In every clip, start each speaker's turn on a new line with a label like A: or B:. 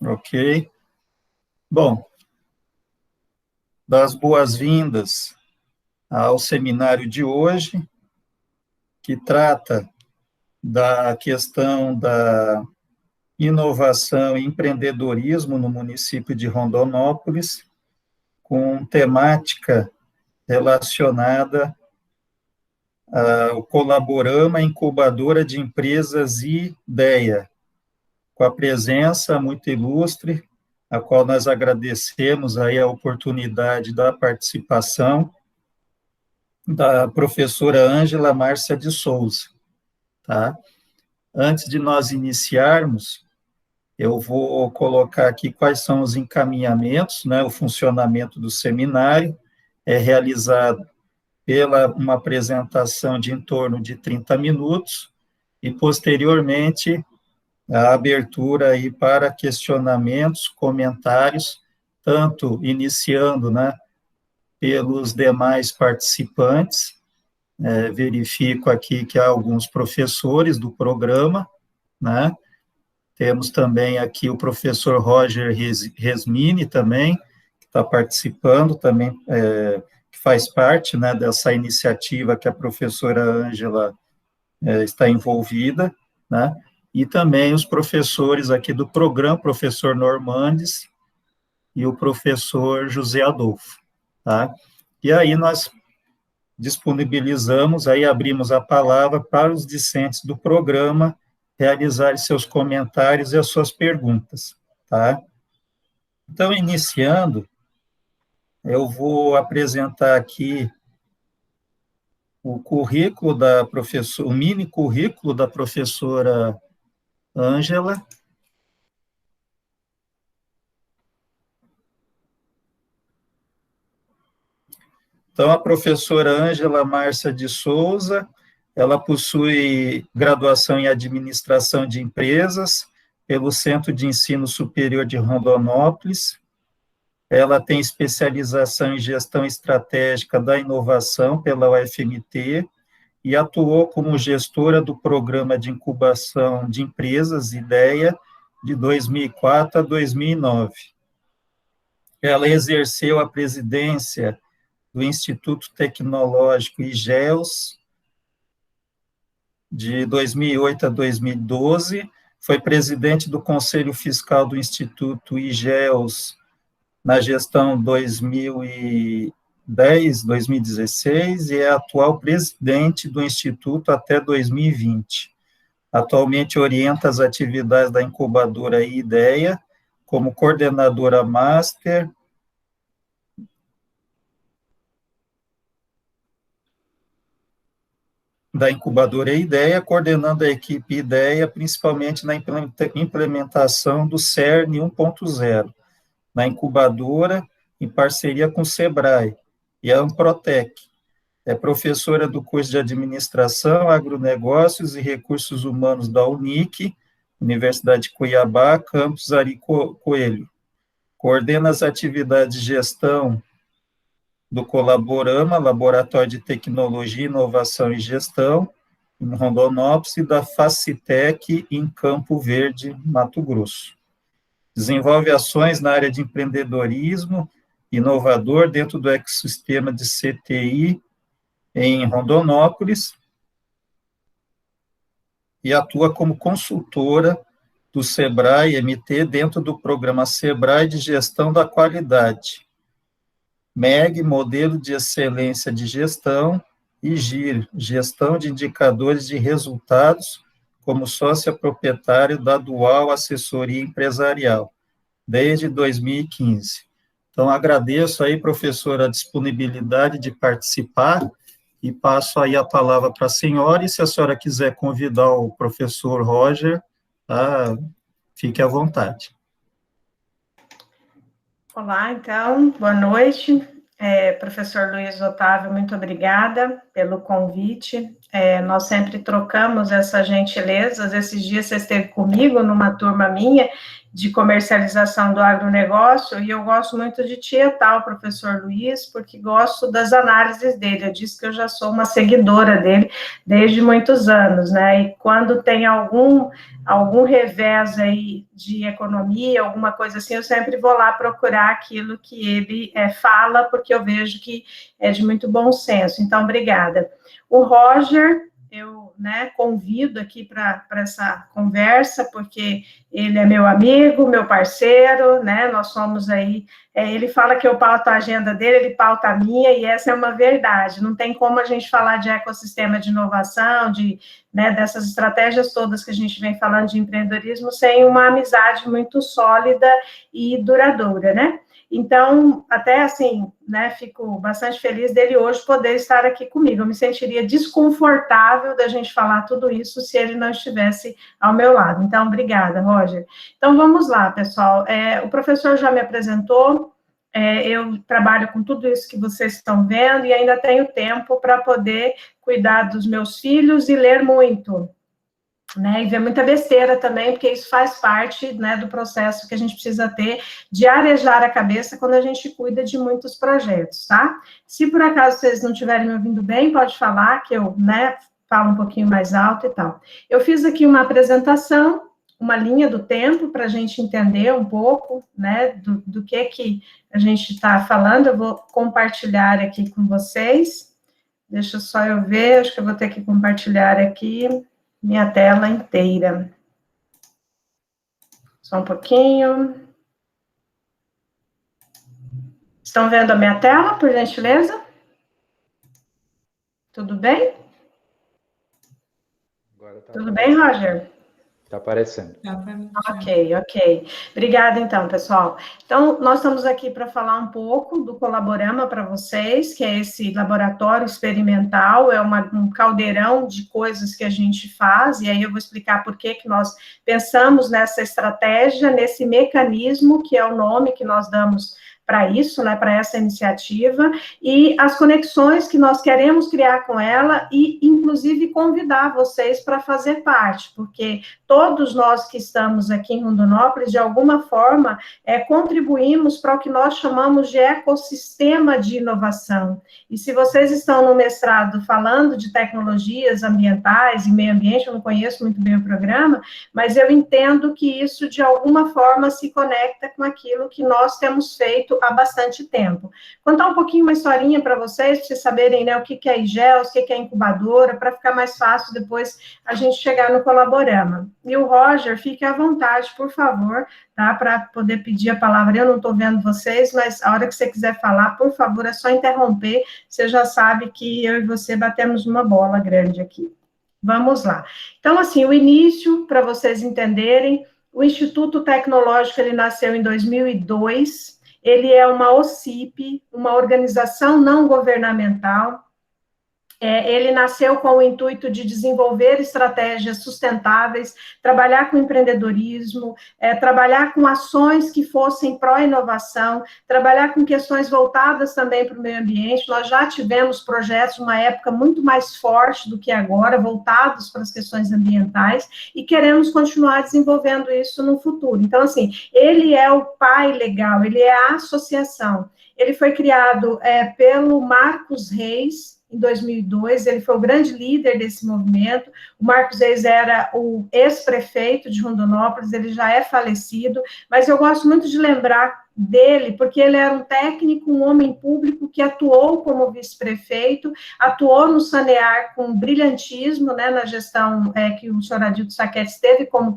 A: Ok. Bom, das boas-vindas ao seminário de hoje, que trata da questão da inovação e empreendedorismo no município de Rondonópolis, com temática relacionada ao Colaborama, incubadora de empresas e ideia, com a presença muito ilustre, a qual nós agradecemos aí a oportunidade da participação da professora Ângela Márcia de Souza, tá? Antes de nós iniciarmos, eu vou colocar aqui quais são os encaminhamentos, né? O funcionamento do seminário é realizado pela uma apresentação de em torno de 30 minutos e, posteriormente, a abertura aí para questionamentos, comentários, tanto iniciando, né, pelos demais participantes. Verifico aqui que há alguns professores do programa, né? Temos também aqui o professor Roger Resmini também, que está participando também, que faz parte, né, dessa iniciativa que a professora Ângela está envolvida, né? E também os professores aqui do programa, professor Normandes e o professor José Adolfo, tá? E aí nós disponibilizamos, aí abrimos a palavra para os discentes do programa realizarem seus comentários e as suas perguntas, tá? Então, iniciando, eu vou apresentar aqui o currículo da professora, o mini currículo da professora Ângela. Então, a professora Ângela Márcia de Souza, ela possui graduação em Administração de Empresas pelo Centro de Ensino Superior de Rondonópolis. Ela tem especialização em Gestão Estratégica da Inovação pela UFMT e atuou como gestora do Programa de Incubação de Empresas IDEA de 2004 a 2009. Ela exerceu a presidência do Instituto Tecnológico IGEOS, de 2008 a 2012, foi presidente do Conselho Fiscal do Instituto IGEOS na gestão 2010, 2016, e é atual presidente do Instituto até 2020. Atualmente orienta as atividades da incubadora IDEA, como coordenadora master, da incubadora IDEA, coordenando a equipe IDEA, principalmente na implementação do CERN 1.0, na incubadora, em parceria com o SEBRAE e a Amprotec. É professora do curso de Administração, Agronegócios e Recursos Humanos da UNIC, Universidade de Cuiabá, campus Ari Coelho. Coordena as atividades de gestão do Colaborama, Laboratório de Tecnologia, Inovação e Gestão, em Rondonópolis, e da Facitec, em Campo Verde, Mato Grosso. Desenvolve ações na área de empreendedorismo inovador dentro do ecossistema de CTI em Rondonópolis e atua como consultora do SEBRAE MT dentro do programa SEBRAE de Gestão da Qualidade, MEG, Modelo de Excelência de Gestão, e GIR, Gestão de Indicadores de Resultados, como sócia proprietário da Dual Assessoria Empresarial, desde 2015. Então, agradeço aí, professora, a disponibilidade de participar e passo aí a palavra para a senhora, e se a senhora quiser convidar o professor Roger, fique à vontade.
B: Olá, então, boa noite. Professor Luiz Otávio, muito obrigada pelo convite. Nós sempre trocamos essas gentilezas. Esses dias você esteve comigo numa turma minha de comercialização do agronegócio, e eu gosto muito de tietar o professor Luiz, porque gosto das análises dele. Eu disse que eu já sou uma seguidora dele desde muitos anos, né? E quando tem algum revés aí de economia, alguma coisa assim, eu sempre vou lá procurar aquilo que ele fala, porque eu vejo que é de muito bom senso. Então, obrigada. O Roger, eu convido aqui para essa conversa, porque ele é meu amigo, meu parceiro, nós somos aí, ele fala que eu pauto a agenda dele, ele pauta a minha, e essa é uma verdade, não tem como a gente falar de ecossistema de inovação, dessas estratégias todas que a gente vem falando de empreendedorismo, sem uma amizade muito sólida e duradoura, né? Então, até assim, fico bastante feliz dele hoje poder estar aqui comigo. Eu me sentiria desconfortável da gente falar tudo isso se ele não estivesse ao meu lado. Então, obrigada, Roger. Então, vamos lá, pessoal. O professor já me apresentou, eu trabalho com tudo isso que vocês estão vendo e ainda tenho tempo para poder cuidar dos meus filhos e ler muito. E ver muita besteira também, porque isso faz parte do processo que a gente precisa ter de arejar a cabeça quando a gente cuida de muitos projetos, tá? Se por acaso vocês não estiverem me ouvindo bem, pode falar que eu, falo um pouquinho mais alto e tal. Eu fiz aqui uma apresentação, uma linha do tempo, para a gente entender um pouco, do que a gente está falando. Eu vou compartilhar aqui com vocês. Deixa só eu ver, acho que eu vou ter que compartilhar aqui minha tela inteira. Só um pouquinho. Estão vendo a minha tela, por gentileza? Tudo bem?
C: Agora tá
B: Tudo bem, Roger?
C: Está aparecendo.
B: Ok. Obrigada, então, pessoal. Então, nós estamos aqui para falar um pouco do Colaborama para vocês, que é esse laboratório experimental, é um caldeirão de coisas que a gente faz, e aí eu vou explicar por que nós pensamos nessa estratégia, nesse mecanismo, que é o nome que nós damos para isso, para essa iniciativa, e as conexões que nós queremos criar com ela, e, inclusive, convidar vocês para fazer parte, porque todos nós que estamos aqui em Rondonópolis, de alguma forma, contribuímos para o que nós chamamos de ecossistema de inovação. E se vocês estão no mestrado falando de tecnologias ambientais e meio ambiente, eu não conheço muito bem o programa, mas eu entendo que isso, de alguma forma, se conecta com aquilo que nós temos feito há bastante tempo. Contar um pouquinho uma historinha para vocês saberem, o que é IGELS, o que é incubadora, para ficar mais fácil depois a gente chegar no Colaborama. E o Roger, fique à vontade, por favor, tá, para poder pedir a palavra. Eu não estou vendo vocês, mas a hora que você quiser falar, por favor, é só interromper, você já sabe que eu e você batemos uma bola grande aqui. Vamos lá. Então, assim, o início, para vocês entenderem, o Instituto Tecnológico, ele nasceu em 2002, ele é uma OCIP, uma organização não governamental. Ele nasceu com o intuito de desenvolver estratégias sustentáveis, trabalhar com empreendedorismo, trabalhar com ações que fossem pró-inovação, trabalhar com questões voltadas também para o meio ambiente. Nós já tivemos projetos numa época muito mais forte do que agora, voltados para as questões ambientais, e queremos continuar desenvolvendo isso no futuro. Então, assim, ele é o pai legal, ele é a associação. Ele foi criado pelo Marcos Reis, em 2002, ele foi o grande líder desse movimento. O Marcos Reis era o ex-prefeito de Rondonópolis, ele já é falecido, mas eu gosto muito de lembrar dele, porque ele era um técnico, um homem público que atuou como vice-prefeito, atuou no Sanear com brilhantismo, na gestão que o senhor Adilto Sacchetti teve como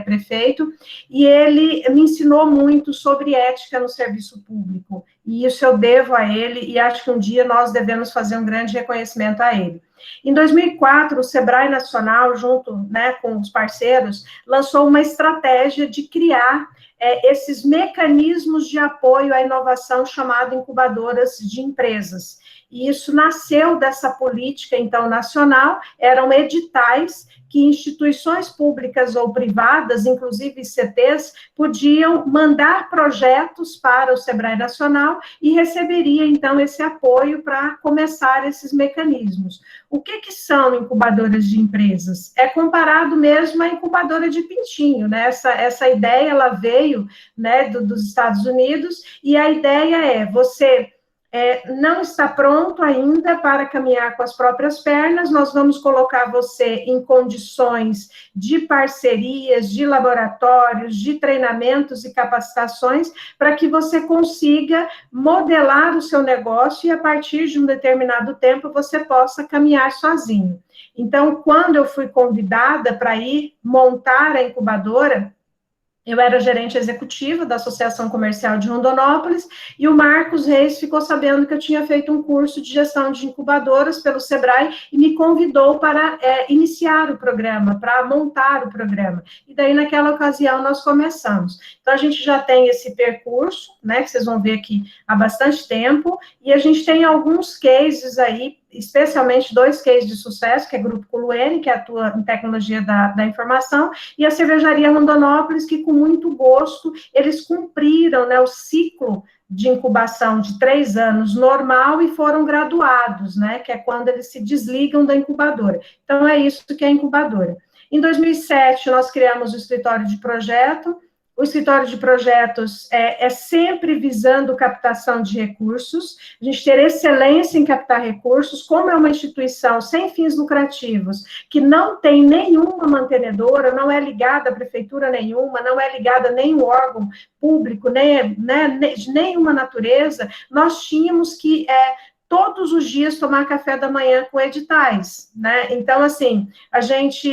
B: prefeito, e ele me ensinou muito sobre ética no serviço público, e isso eu devo a ele, e acho que um dia nós devemos fazer um grande reconhecimento a ele. Em 2004, o Sebrae Nacional, junto com os parceiros, lançou uma estratégia de criar esses mecanismos de apoio à inovação chamado incubadoras de empresas. E isso nasceu dessa política, então, nacional, eram editais que instituições públicas ou privadas, inclusive ICTs, podiam mandar projetos para o Sebrae Nacional e receberia, então, esse apoio para começar esses mecanismos. O que são incubadoras de empresas? É comparado mesmo à incubadora de pintinho, né? Essa ideia, ela veio, né, dos Estados Unidos, e a ideia é você... não está pronto ainda para caminhar com as próprias pernas, nós vamos colocar você em condições de parcerias, de laboratórios, de treinamentos e capacitações, para que você consiga modelar o seu negócio e, a partir de um determinado tempo, você possa caminhar sozinho. Então, quando eu fui convidada para ir montar a incubadora, eu era gerente executiva da Associação Comercial de Rondonópolis, e o Marcos Reis ficou sabendo que eu tinha feito um curso de gestão de incubadoras pelo Sebrae e me convidou para iniciar o programa, para montar o programa. E daí, naquela ocasião, nós começamos. Então, a gente já tem esse percurso, né, que vocês vão ver aqui há bastante tempo, e a gente tem alguns cases aí, especialmente 2 cases de sucesso, que é o Grupo Culuene, que atua em tecnologia da informação, e a Cervejaria Rondonópolis, que com muito gosto, eles cumpriram, né, o ciclo de incubação de 3 anos normal e foram graduados, né, que é quando eles se desligam da incubadora. Então, é isso que é a incubadora. Em 2007, nós criamos o escritório de projeto. O escritório de projetos é sempre visando captação de recursos, a gente ter excelência em captar recursos. Como é uma instituição sem fins lucrativos, que não tem nenhuma mantenedora, não é ligada a prefeitura nenhuma, não é ligada a nenhum órgão público, de nenhuma natureza, nós tínhamos que... todos os dias tomar café da manhã com editais, né? Então, assim, a gente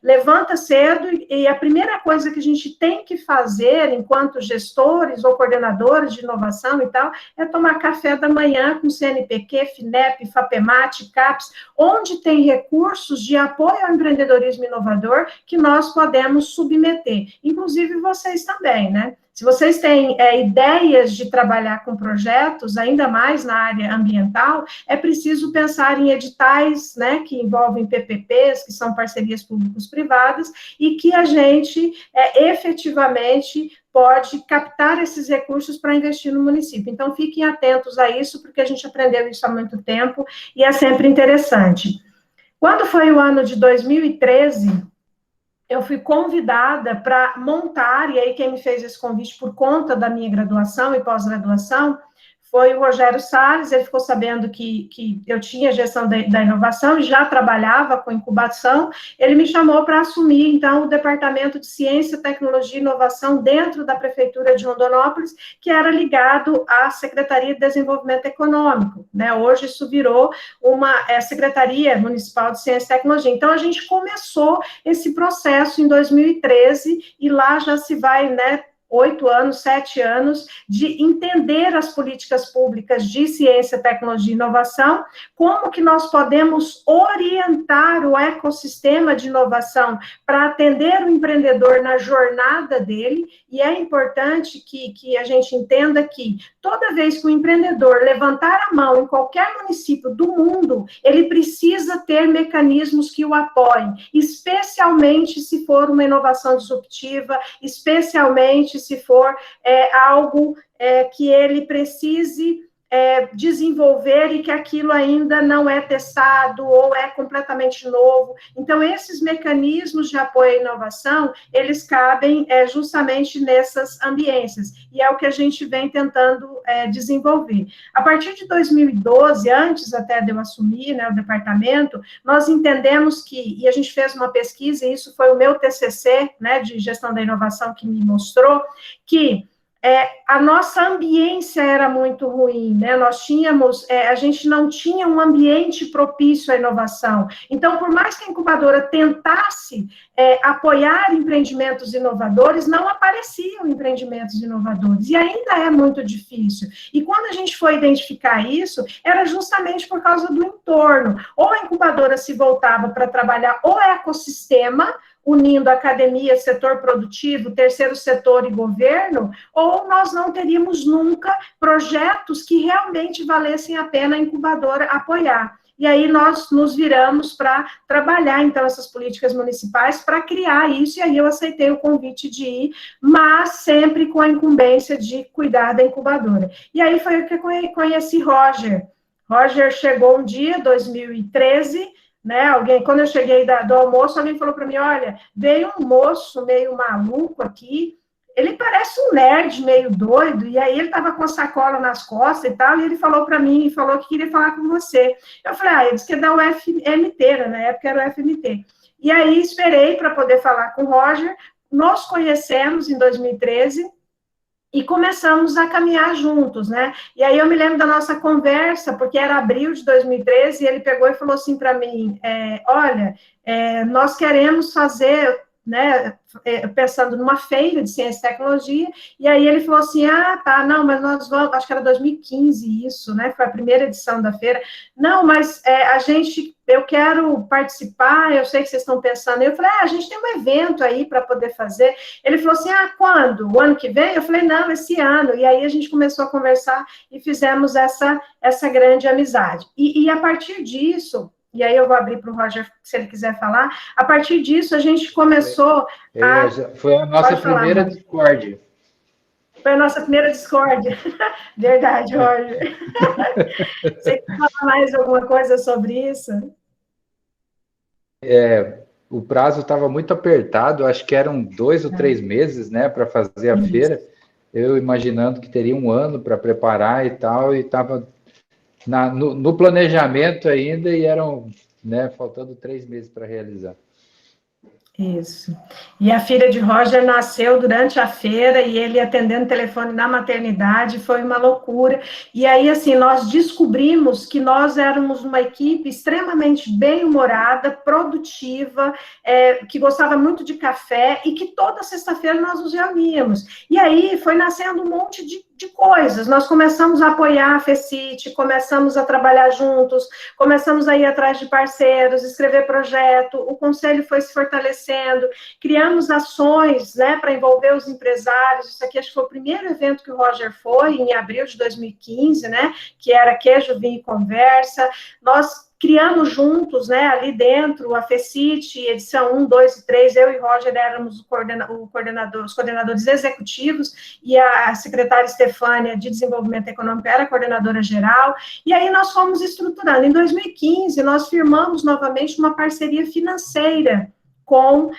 B: levanta cedo e a primeira coisa que a gente tem que fazer, enquanto gestores ou coordenadores de inovação e tal, é tomar café da manhã com CNPq, FINEP, FAPEMAT, CAPES, onde tem recursos de apoio ao empreendedorismo inovador que nós podemos submeter. Inclusive vocês também, né? Se vocês têm ideias de trabalhar com projetos, ainda mais na área ambiental, é preciso pensar em editais, né, que envolvem PPPs, que são parcerias públicos-privadas, e que a gente efetivamente pode captar esses recursos para investir no município. Então, fiquem atentos a isso, porque a gente aprendeu isso há muito tempo e é sempre interessante. Quando foi o ano de 2013... eu fui convidada para montar, e aí quem me fez esse convite por conta da minha graduação e pós-graduação foi o Rogério Salles. Ele ficou sabendo que eu tinha gestão da inovação e já trabalhava com incubação. Ele me chamou para assumir, então, o Departamento de Ciência, Tecnologia e Inovação dentro da Prefeitura de Rondonópolis, que era ligado à Secretaria de Desenvolvimento Econômico, né? Hoje isso virou uma Secretaria Municipal de Ciência e Tecnologia. Então, a gente começou esse processo em 2013 e lá já se vai, né, 8 anos, 7 anos, de entender as políticas públicas de ciência, tecnologia e inovação, como que nós podemos orientar o ecossistema de inovação para atender o empreendedor na jornada dele, e é importante que a gente entenda que toda vez que o empreendedor levantar a mão em qualquer município do mundo, ele precisa ter mecanismos que o apoiem, especialmente se for uma inovação disruptiva, especialmente se for algo que ele precise desenvolver e que aquilo ainda não é testado ou é completamente novo. Então, esses mecanismos de apoio à inovação, eles cabem justamente nessas ambiências, e é o que a gente vem tentando desenvolver. A partir de 2012, antes até de eu assumir, né, o departamento, nós entendemos e a gente fez uma pesquisa, e isso foi o meu TCC, né, de gestão da inovação, que me mostrou que a nossa ambiência era muito ruim, né? Nós tínhamos, a gente não tinha um ambiente propício à inovação. Então, por mais que a incubadora tentasse apoiar empreendimentos inovadores, não apareciam empreendimentos inovadores, e ainda é muito difícil. E quando a gente foi identificar isso, era justamente por causa do entorno. Ou a incubadora se voltava para trabalhar o ecossistema, unindo academia, setor produtivo, terceiro setor e governo, ou nós não teríamos nunca projetos que realmente valessem a pena a incubadora apoiar. E aí nós nos viramos para trabalhar, então, essas políticas municipais para criar isso, e aí eu aceitei o convite de ir, mas sempre com a incumbência de cuidar da incubadora. E aí foi o que eu conheci Roger. Roger chegou um dia, 2013, né, quando eu cheguei do almoço, alguém falou para mim, olha, veio um moço meio maluco aqui, ele parece um nerd meio doido, e aí ele estava com a sacola nas costas e tal, e ele falou para mim, falou que queria falar com você. Eu falei, ele disse que é da UFMT, né? Na época era o UFMT. E aí esperei para poder falar com o Roger, nos conhecemos em 2013, e começamos a caminhar juntos, né? E aí eu me lembro da nossa conversa, porque era abril de 2013, e ele pegou e falou assim para mim, olha, nós queremos fazer, né, pensando numa feira de ciência e tecnologia, e aí ele falou assim, tá, não, mas nós vamos, acho que era 2015 isso, né, foi a primeira edição da feira, não, mas eu quero participar, eu sei que vocês estão pensando, eu falei, a gente tem um evento aí para poder fazer, ele falou assim, quando? O ano que vem? Eu falei, não, esse ano, e aí a gente começou a conversar e fizemos essa grande amizade, e a partir disso, e aí eu vou abrir para o Roger, se ele quiser falar. A partir disso, a gente começou
C: Foi a nossa primeira Discord.
B: Foi a nossa primeira Discord. Verdade, Roger. Você quer falar mais alguma coisa sobre isso?
C: O prazo estava muito apertado, acho que eram 2 ou 3 meses, né, para fazer a feira. Eu imaginando que teria um ano para preparar e tal, e estava no planejamento ainda, e eram, né, faltando 3 meses para realizar.
B: Isso. E a filha de Roger nasceu durante a feira, e ele atendendo o telefone na maternidade, foi uma loucura. E aí, assim, nós descobrimos que nós éramos uma equipe extremamente bem-humorada, produtiva, que gostava muito de café, e que toda sexta-feira nós nos reuníamos. E aí foi nascendo um monte de coisas. Nós começamos a apoiar a FECIT, começamos a trabalhar juntos, começamos a ir atrás de parceiros, escrever projeto, o conselho foi se fortalecendo, criamos ações, né, para envolver os empresários. Isso aqui acho que foi o primeiro evento que o Roger foi, em abril de 2015, né, que era Queijo, Vinho e Conversa. Nós criamos juntos, né, ali dentro, a FECIT, edição 1, 2 e 3, eu e Roger éramos os coordenadores executivos, e a secretária Estefânia, de Desenvolvimento Econômico, era a coordenadora geral, e aí nós fomos estruturando. Em 2015, nós firmamos novamente uma parceria financeira com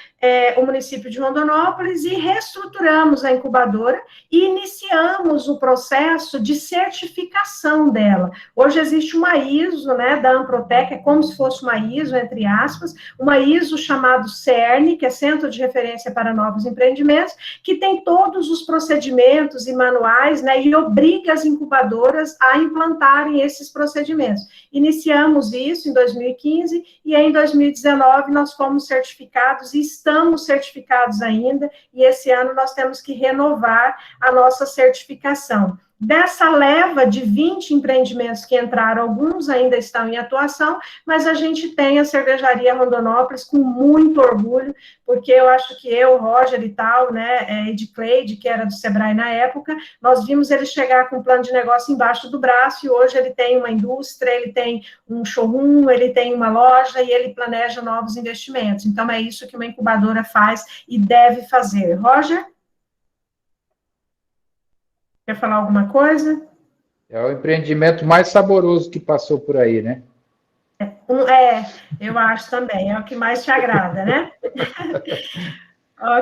B: o município de Rondonópolis, e reestruturamos a incubadora e iniciamos o processo de certificação dela. Hoje existe uma ISO, né, da Amprotec, é como se fosse uma ISO, entre aspas, uma ISO chamado CERN, que é Centro de Referência para Novos Empreendimentos, que tem todos os procedimentos e manuais, né, e obriga as incubadoras a implantarem esses procedimentos. Iniciamos isso em 2015, e em 2019 nós fomos certificados, e estamos certificados ainda, e esse ano nós temos que renovar a nossa certificação. Dessa leva de 20 empreendimentos que entraram, alguns ainda estão em atuação, mas a gente tem a Cervejaria Rondonópolis com muito orgulho, porque eu acho que eu, Roger e tal, né, Edcleide, que era do Sebrae na época, nós vimos ele chegar com um plano de negócio embaixo do braço, e hoje ele tem uma indústria, ele tem um showroom, ele tem uma loja, e ele planeja novos investimentos. Então, é isso que uma incubadora faz e deve fazer. Roger? Quer falar alguma coisa?
C: É o empreendimento mais saboroso que passou por aí, né?
B: Eu acho também, é o que mais te agrada, né?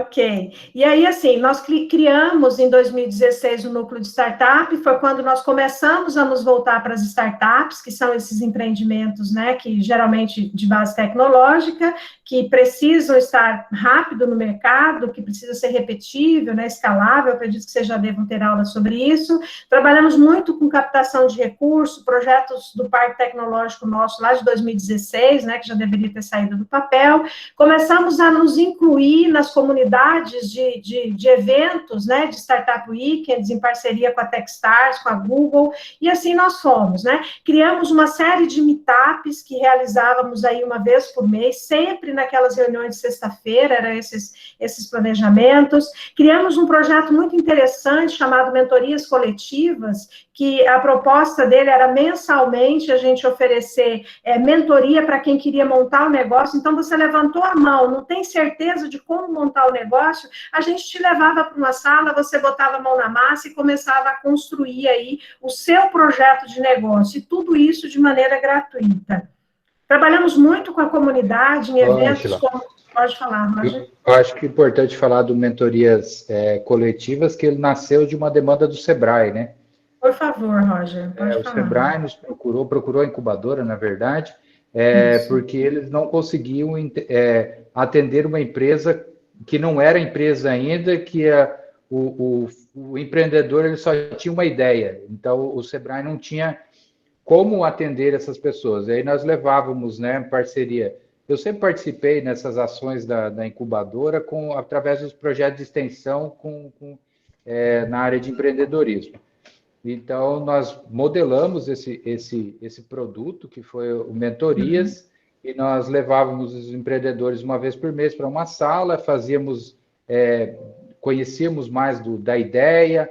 B: Ok. E aí, assim, nós criamos em 2016 o núcleo de startup, foi quando nós começamos a nos voltar para as startups, que são esses empreendimentos, né, que geralmente de base tecnológica, que precisam estar rápido no mercado, que precisa ser repetível, né, escalável. Eu acredito que vocês já devam ter aula sobre isso. Trabalhamos muito com captação de recursos, projetos do Parque Tecnológico nosso lá de 2016, né, que já deveria ter saído do papel. Começamos a nos incluir nas comunidades comunidades de eventos, né, de Startup Weekends, em parceria com a Techstars, com a Google, e assim nós fomos, né? Criamos uma série de meetups que realizávamos aí uma vez por mês, sempre naquelas reuniões de sexta-feira, eram esses planejamentos. Criamos um projeto muito interessante chamado Mentorias Coletivas, que a proposta dele era mensalmente a gente oferecer mentoria para quem queria montar o negócio. Então, você levantou a mão, não tem certeza de como montar o negócio, a gente te levava para uma sala, você botava a mão na massa e começava a construir aí o seu projeto de negócio, e tudo isso de maneira gratuita. Trabalhamos muito com a comunidade em eventos como... Pode falar, Roger.
C: Eu acho que é importante falar do Mentorias Coletivas, que ele nasceu de uma demanda do Sebrae, né?
B: Por favor, Roger, pode falar.
C: O Sebrae nos procurou a incubadora, na verdade, porque eles não conseguiam atender uma empresa que não era empresa ainda, que o empreendedor ele só tinha uma ideia. Então, o Sebrae não tinha como atender essas pessoas. E aí nós levávamos, né, parceria. Eu sempre participei nessas ações da incubadora através dos projetos de extensão na área de empreendedorismo. Então, nós modelamos esse produto, que foi o Mentorias, e nós levávamos os empreendedores uma vez por mês para uma sala, conhecíamos mais da ideia,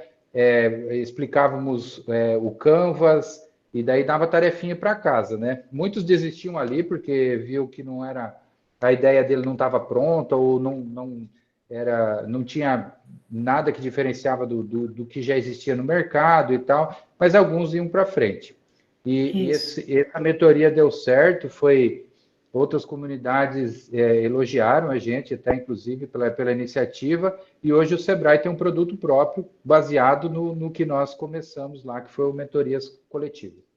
C: explicávamos o Canvas, e daí dava tarefinha para casa, né? Muitos desistiam ali porque viu que não era, a ideia dele não estava pronta, ou não tinha nada que diferenciava do que já existia no mercado e tal, mas alguns iam para frente. E essa mentoria deu certo, outras comunidades elogiaram a gente, até inclusive pela iniciativa, e hoje o Sebrae tem um produto próprio baseado no que nós começamos lá, que foi o Mentorias Coletivas.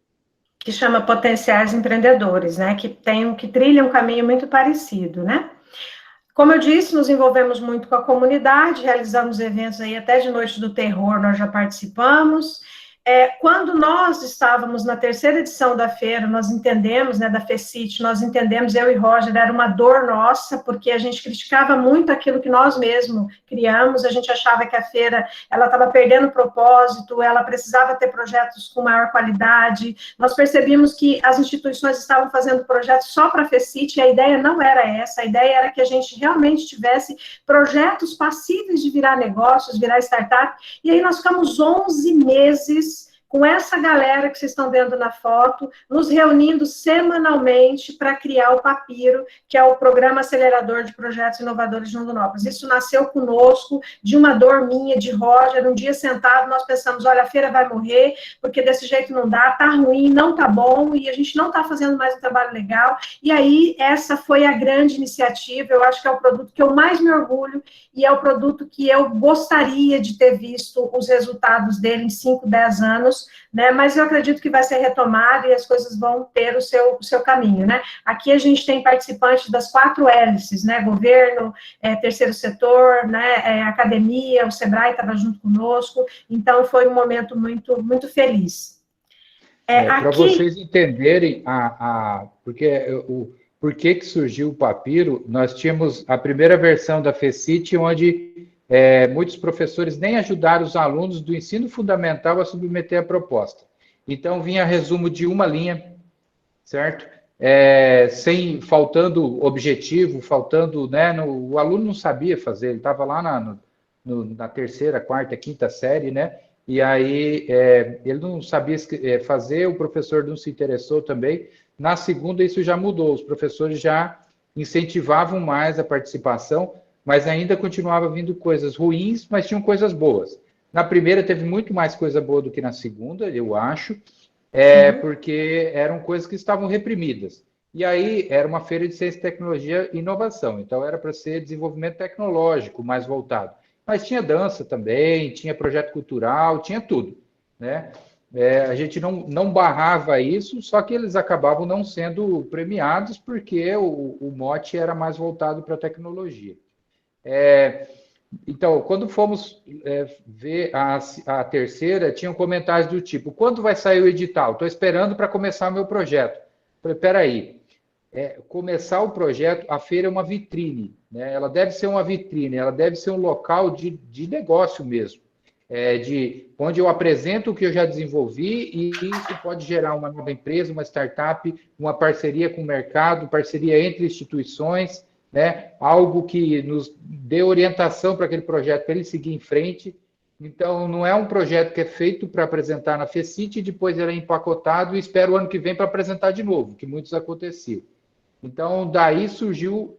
B: Que chama Potenciais Empreendedores, né? Que trilha um caminho muito parecido, né? Como eu disse, nos envolvemos muito com a comunidade, realizamos eventos aí até de Noite do Terror, nós já participamos. Quando nós estávamos na terceira edição da feira, nós entendemos, né, da FECIT, nós entendemos, eu e Roger, era uma dor nossa, porque a gente criticava muito aquilo que nós mesmos criamos, a gente achava que a feira, ela estava perdendo o propósito, ela precisava ter projetos com maior qualidade, nós percebimos que as instituições estavam fazendo projetos só para a FECIT, e a ideia não era essa, a ideia era que a gente realmente tivesse projetos passíveis de virar negócios, virar startup, e aí nós ficamos 11 meses com essa galera que vocês estão vendo na foto, nos reunindo semanalmente para criar o Papiro, que é o Programa Acelerador de Projetos Inovadores de Rondonópolis. Isso nasceu conosco, de uma dor minha, de Roger, um dia sentado, nós pensamos, olha, a feira vai morrer, porque desse jeito não dá, tá ruim, não tá bom, e a gente não tá fazendo mais um trabalho legal, e aí essa foi a grande iniciativa, eu acho que é o produto que eu mais me orgulho, e é o produto que eu gostaria de ter visto os resultados dele em 5, 10 anos, né? Mas eu acredito que vai ser retomado e as coisas vão ter o seu caminho, né? Aqui a gente tem participantes das 4 hélices, né? Governo, terceiro setor, né? Academia, o Sebrae estava junto conosco, então foi um momento muito, muito feliz.
C: Para vocês entenderem por que surgiu o Papiro, nós tínhamos a primeira versão da FECIT, onde muitos professores nem ajudaram os alunos do ensino fundamental a submeter a proposta. Então, vinha resumo de uma linha, certo? Faltando objetivo, faltando, né? O aluno não sabia fazer, ele estava lá na terceira, quarta, quinta série, né? E aí ele não sabia fazer, o professor não se interessou também. Na segunda, isso já mudou, os professores já incentivavam mais a participação, mas ainda continuava vindo coisas ruins, mas tinham coisas boas. Na primeira teve muito mais coisa boa do que na segunda, eu acho, porque eram coisas que estavam reprimidas. E aí era uma feira de ciência, tecnologia e inovação, então era para ser desenvolvimento tecnológico mais voltado. Mas tinha dança também, tinha projeto cultural, tinha tudo, né? A gente não barrava isso, só que eles acabavam não sendo premiados porque o mote era mais voltado para a tecnologia. Então, quando fomos ver a terceira, tinham comentários do tipo, quando vai sair o edital? Estou esperando para começar meu projeto. Falei, peraí, começar o projeto, a feira é uma vitrine, né? Ela deve ser uma vitrine, ela deve ser um local de negócio mesmo, onde eu apresento o que eu já desenvolvi e isso pode gerar uma nova empresa, uma startup, uma parceria com o mercado, parceria entre instituições, né? Algo que nos dê orientação para aquele projeto, para ele seguir em frente. Então, não é um projeto que é feito para apresentar na FECIT e depois ele é empacotado e espera o ano que vem para apresentar de novo, que muitos aconteciam. Então, daí surgiu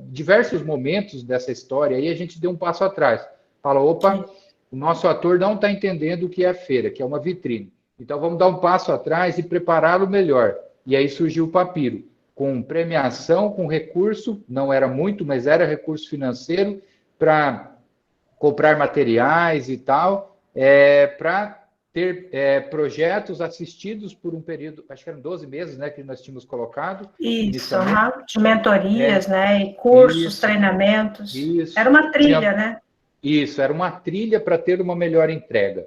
C: diversos momentos dessa história, aí a gente deu um passo atrás. Fala, opa, o nosso ator não está entendendo o que é a feira, que é uma vitrine. Então, vamos dar um passo atrás e prepará-lo melhor. E aí surgiu o Papiro, com premiação, com recurso, não era muito, mas era recurso financeiro, para comprar materiais e tal, para ter projetos assistidos por um período, acho que eram 12 meses, né, que nós tínhamos colocado.
B: Isso, de mentorias, né, e cursos, treinamentos.
C: Isso.
B: Era uma trilha, né?
C: Isso, era uma trilha para ter uma melhor entrega.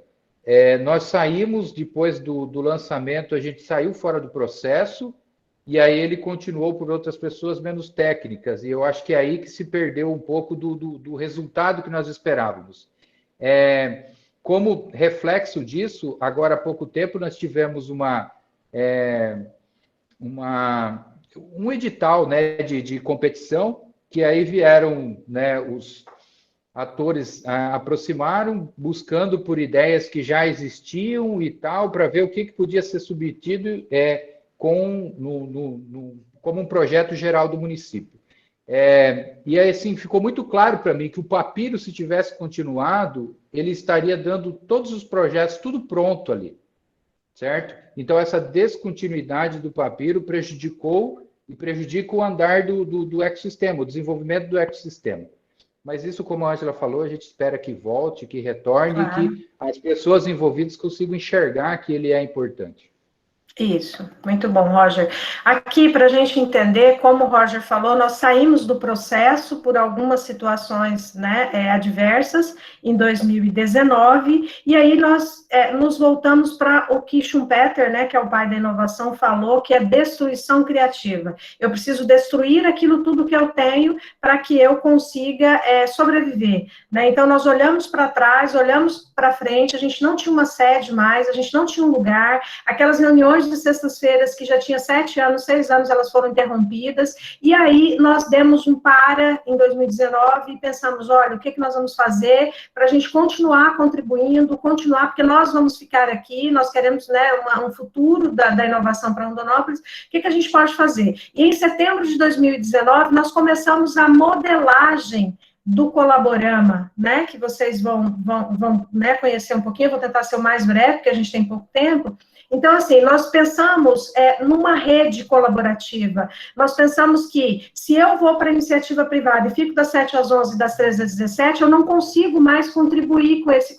C: Nós saímos, depois do lançamento, a gente saiu fora do processo, e aí ele continuou por outras pessoas menos técnicas, e eu acho que é aí que se perdeu um pouco do resultado que nós esperávamos. Como reflexo disso, agora há pouco tempo nós tivemos um edital, né, de competição, que aí vieram, né, os atores aproximaram, buscando por ideias que já existiam e tal, para ver o que podia ser submetido como um projeto geral do município. E aí, assim, ficou muito claro para mim que o Papiro, se tivesse continuado, ele estaria dando todos os projetos, tudo pronto ali, certo? Então, essa descontinuidade do Papiro prejudicou e prejudica o andar do ecossistema, o desenvolvimento do ecossistema. Mas isso, como a Ângela falou, a gente espera que volte, que retorne, e que as pessoas envolvidas consigam enxergar que ele é importante.
B: Isso, muito bom, Roger. Aqui, para a gente entender, como o Roger falou, nós saímos do processo por algumas situações, né, adversas em 2019, e aí nós nos voltamos para o que Schumpeter, né, que é o pai da inovação, falou, que é destruição criativa. Eu preciso destruir aquilo tudo que eu tenho para que eu consiga sobreviver, né? Então, nós olhamos para trás, olhamos para frente, a gente não tinha uma sede mais, a gente não tinha um lugar, aquelas reuniões de sextas-feiras que já tinha 7 anos, 6 anos, elas foram interrompidas, e aí nós demos um para em 2019 e pensamos, olha, o que nós vamos fazer para a gente continuar contribuindo, porque nós vamos ficar aqui, nós queremos, né, um futuro da inovação para Rondonópolis, o que a gente pode fazer? E em setembro de 2019, nós começamos a modelagem do Colaborama, né, que vocês vão né, conhecer um pouquinho, vou tentar ser o mais breve, porque a gente tem pouco tempo. Então, assim, nós pensamos numa rede colaborativa, nós pensamos que se eu vou para a iniciativa privada e fico das 7 às 11, das 13 às 17, eu não consigo mais contribuir com esse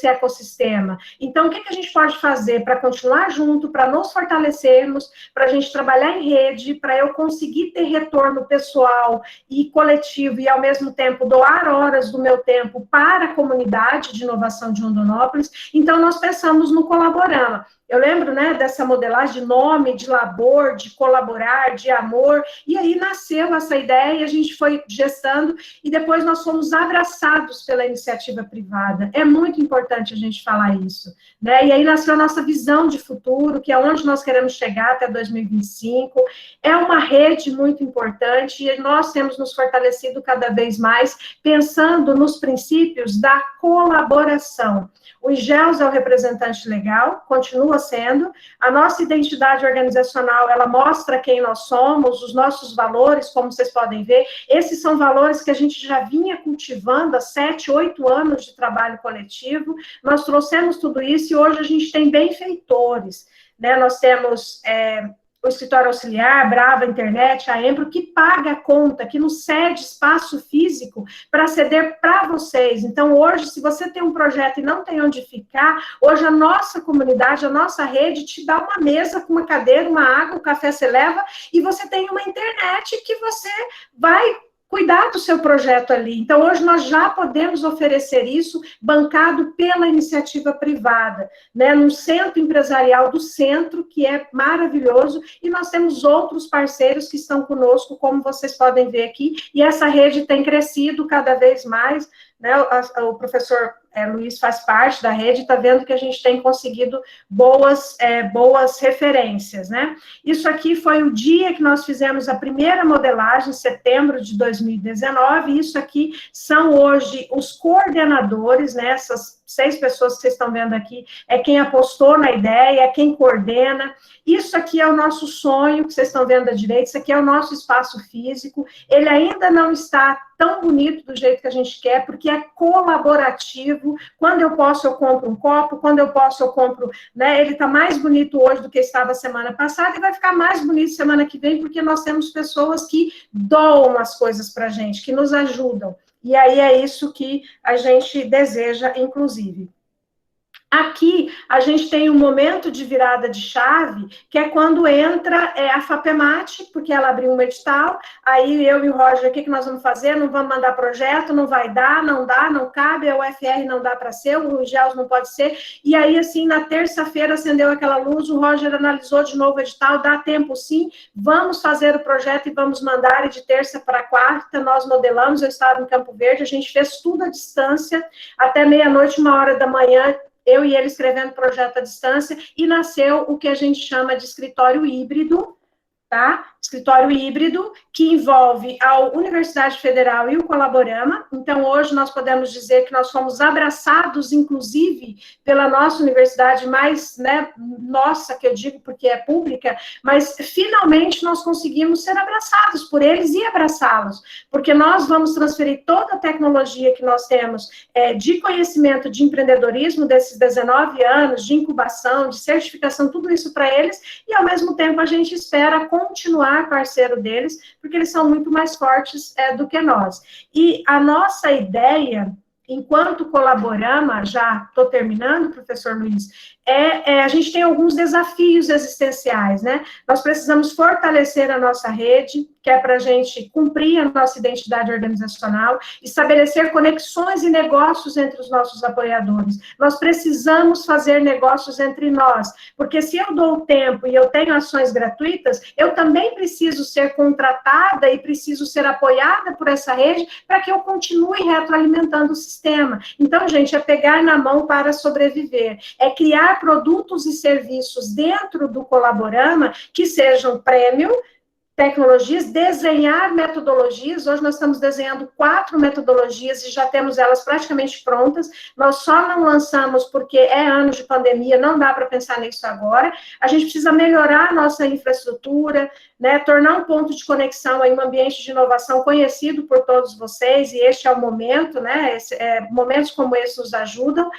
B: ecossistema. Então, o que a gente pode fazer para continuar junto, para nos fortalecermos, para a gente trabalhar em rede, para eu conseguir ter retorno pessoal e coletivo e, ao mesmo tempo, doar horas do meu tempo para a comunidade de inovação de Rondonópolis? Então, nós pensamos no Colaborama. Eu lembro, né, dessa modelagem de nome, de labor, de colaborar, de amor, e aí nasceu essa ideia e a gente foi gestando, e depois nós fomos abraçados pela iniciativa privada. É muito importante a gente falar isso, né? E aí nasceu a nossa visão de futuro, que é onde nós queremos chegar até 2025. É uma rede muito importante e nós temos nos fortalecido cada vez mais, pensando nos princípios da colaboração. O IGELS é o representante legal, continua sendo. A nossa identidade organizacional, ela mostra quem nós somos, os nossos valores, como vocês podem ver. Esses são valores que a gente já vinha cultivando há 7, 8 anos de trabalho coletivo. Nós trouxemos tudo isso e hoje a gente tem benfeitores, né? Nós temos o escritório auxiliar, Brava Internet, a Embro, que paga a conta, que nos cede espaço físico para ceder para vocês. Então, hoje, se você tem um projeto e não tem onde ficar, hoje a nossa comunidade, a nossa rede te dá uma mesa com uma cadeira, uma água, um café você leva, e você tem uma internet que você vai cuidar do seu projeto ali. Então, hoje nós já podemos oferecer isso bancado pela iniciativa privada, né, num centro empresarial do centro, que é maravilhoso, e nós temos outros parceiros que estão conosco, como vocês podem ver aqui, e essa rede tem crescido cada vez mais, né, o professor Luiz faz parte da rede, está vendo que a gente tem conseguido boas referências, né? Isso aqui foi o dia que nós fizemos a primeira modelagem, em setembro de 2019, e isso aqui são hoje os coordenadores, né? Essas 6 pessoas que vocês estão vendo aqui, é quem apostou na ideia, é quem coordena. Isso aqui é o nosso sonho, que vocês estão vendo à direita, isso aqui é o nosso espaço físico, ele ainda não está tão bonito do jeito que a gente quer, porque é colaborativo. Quando eu posso, eu compro um copo, quando eu posso, eu compro, né? Ele está mais bonito hoje do que estava semana passada, e vai ficar mais bonito semana que vem, porque nós temos pessoas que doam as coisas para a gente, que nos ajudam. E aí é isso que a gente deseja, inclusive. Aqui, a gente tem um momento de virada de chave, que é quando entra a FAPEMAT, porque ela abriu um edital, aí eu e o Roger, o que nós vamos fazer? Não vamos mandar projeto, não vai dar, não dá, não cabe, a UFR não dá para ser, o GELS não pode ser, e aí, assim, na terça-feira acendeu aquela luz, o Roger analisou de novo o edital, dá tempo sim, vamos fazer o projeto e vamos mandar, e de terça para quarta nós modelamos, eu estava em Campo Verde, a gente fez tudo à distância, até meia-noite, 1h da manhã, eu e ele escrevendo projeto à distância, e nasceu o que a gente chama de escritório híbrido, tá? Escritório híbrido, que envolve a Universidade Federal e o Colaborama. Então, hoje nós podemos dizer que nós fomos abraçados, inclusive, pela nossa universidade mais, né, nossa, que eu digo porque é pública, mas finalmente nós conseguimos ser abraçados por eles e abraçá-los, porque nós vamos transferir toda a tecnologia que nós temos de conhecimento de empreendedorismo desses 19 anos, de incubação, de certificação, tudo isso para eles, e ao mesmo tempo a gente espera continuar parceiro deles, porque eles são muito mais fortes do que nós. E a nossa ideia, enquanto Colaborama, já estou terminando, professor Luiz, a gente tem alguns desafios existenciais, né? Nós precisamos fortalecer a nossa rede, que é para a gente cumprir a nossa identidade organizacional, estabelecer conexões e negócios entre os nossos apoiadores. Nós precisamos fazer negócios entre nós, porque se eu dou tempo e eu tenho ações gratuitas, eu também preciso ser contratada e preciso ser apoiada por essa rede para que eu continue retroalimentando o sistema. Então, gente, é pegar na mão para sobreviver, é criar produtos e serviços dentro do Colaborama que sejam premium, tecnologias, desenhar metodologias. Hoje nós estamos desenhando 4 metodologias e já temos elas praticamente prontas. Nós só não lançamos porque é ano de pandemia, não dá para pensar nisso agora. A gente precisa melhorar a nossa infraestrutura, né, tornar um ponto de conexão em um ambiente de inovação conhecido por todos vocês, e este é o momento, né, momentos como esse nos ajudam,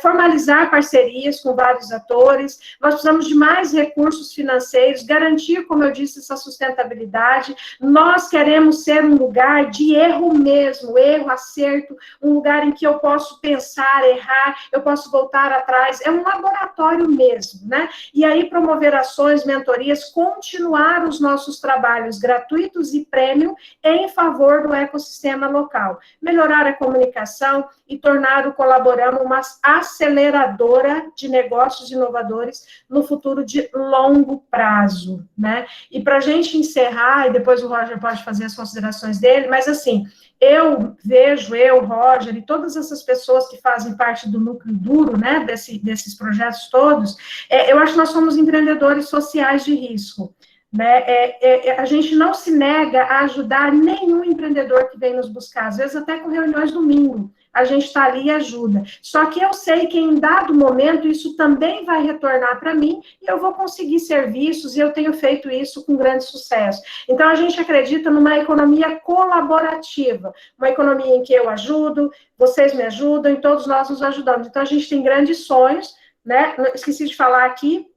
B: formalizar parcerias com vários atores. Nós precisamos de mais recursos financeiros, garantir, como eu disse, essa sustentabilidade. Nós queremos ser um lugar de erro mesmo, erro, acerto, um lugar em que eu posso pensar, errar, eu posso voltar atrás, é um laboratório mesmo, né, e aí promover ações, mentorias, continuar os nossos trabalhos gratuitos e premium em favor do ecossistema local, melhorar a comunicação e tornar o Colaborama uma aceleradora de negócios inovadores no futuro de longo prazo, né? E para a gente encerrar, e depois o Roger pode fazer as considerações dele, mas assim, eu vejo, Roger, e todas essas pessoas que fazem parte do núcleo duro, né, desses projetos todos, eu acho que nós somos empreendedores sociais de risco, né? A gente não se nega a ajudar nenhum empreendedor que vem nos buscar, às vezes até com reuniões domingo, a gente está ali e ajuda. Só que eu sei que em dado momento isso também vai retornar para mim e eu vou conseguir serviços, e eu tenho feito isso com grande sucesso. Então, a gente acredita numa economia colaborativa, uma economia em que eu ajudo, vocês me ajudam e todos nós nos ajudamos. Então, a gente tem grandes sonhos, né? Esqueci de falar aqui,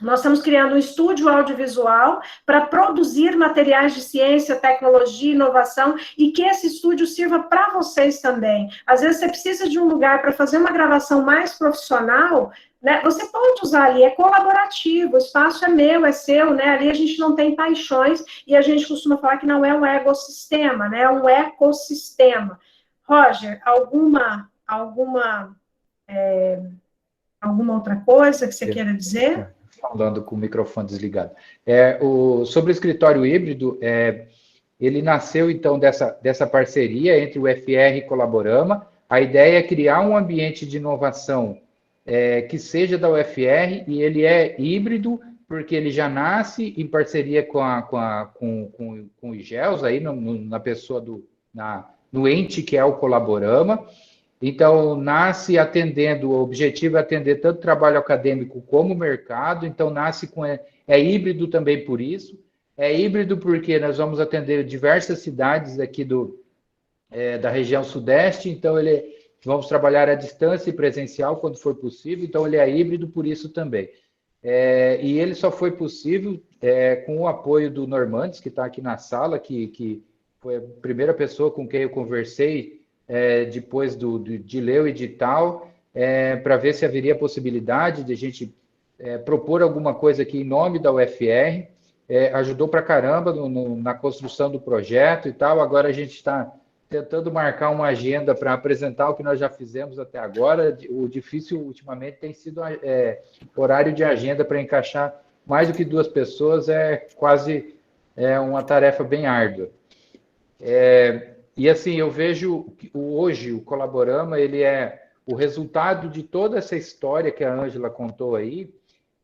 B: nós estamos criando um estúdio audiovisual para produzir materiais de ciência, tecnologia, inovação, e que esse estúdio sirva para vocês também. Às vezes você precisa de um lugar para fazer uma gravação mais profissional, né? Você pode usar ali, é colaborativo, o espaço é meu, é seu, né? Ali a gente não tem paixões e a gente costuma falar que não é um ecossistema, né? É um ecossistema. Roger, alguma outra coisa que você queira dizer?
C: Falando com o microfone desligado. Sobre o escritório híbrido, ele nasceu, então, dessa parceria entre o FR e Colaborama. A ideia é criar um ambiente de inovação que seja da UFR, e ele é híbrido, porque ele já nasce em parceria com o IGELS, aí na pessoa no ente que é o Colaborama. Então, nasce atendendo, o objetivo é atender tanto trabalho acadêmico como mercado, então nasce é híbrido também por isso. É híbrido porque nós vamos atender diversas cidades aqui da região sudeste, então vamos trabalhar à distância e presencial quando for possível, então ele é híbrido por isso também. E ele só foi possível com o apoio do Normandes, que está aqui na sala, que foi a primeira pessoa com quem eu conversei depois de ler o edital, para ver se haveria possibilidade de a gente propor alguma coisa aqui em nome da UFR. Ajudou para caramba na construção do projeto e tal. Agora a gente está tentando marcar uma agenda para apresentar o que nós já fizemos até agora. O difícil, ultimamente, tem sido horário de agenda para encaixar mais do que 2 pessoas, quase uma tarefa bem árdua. E assim, eu vejo que hoje o Colaborama, ele é o resultado de toda essa história que a Ângela contou aí,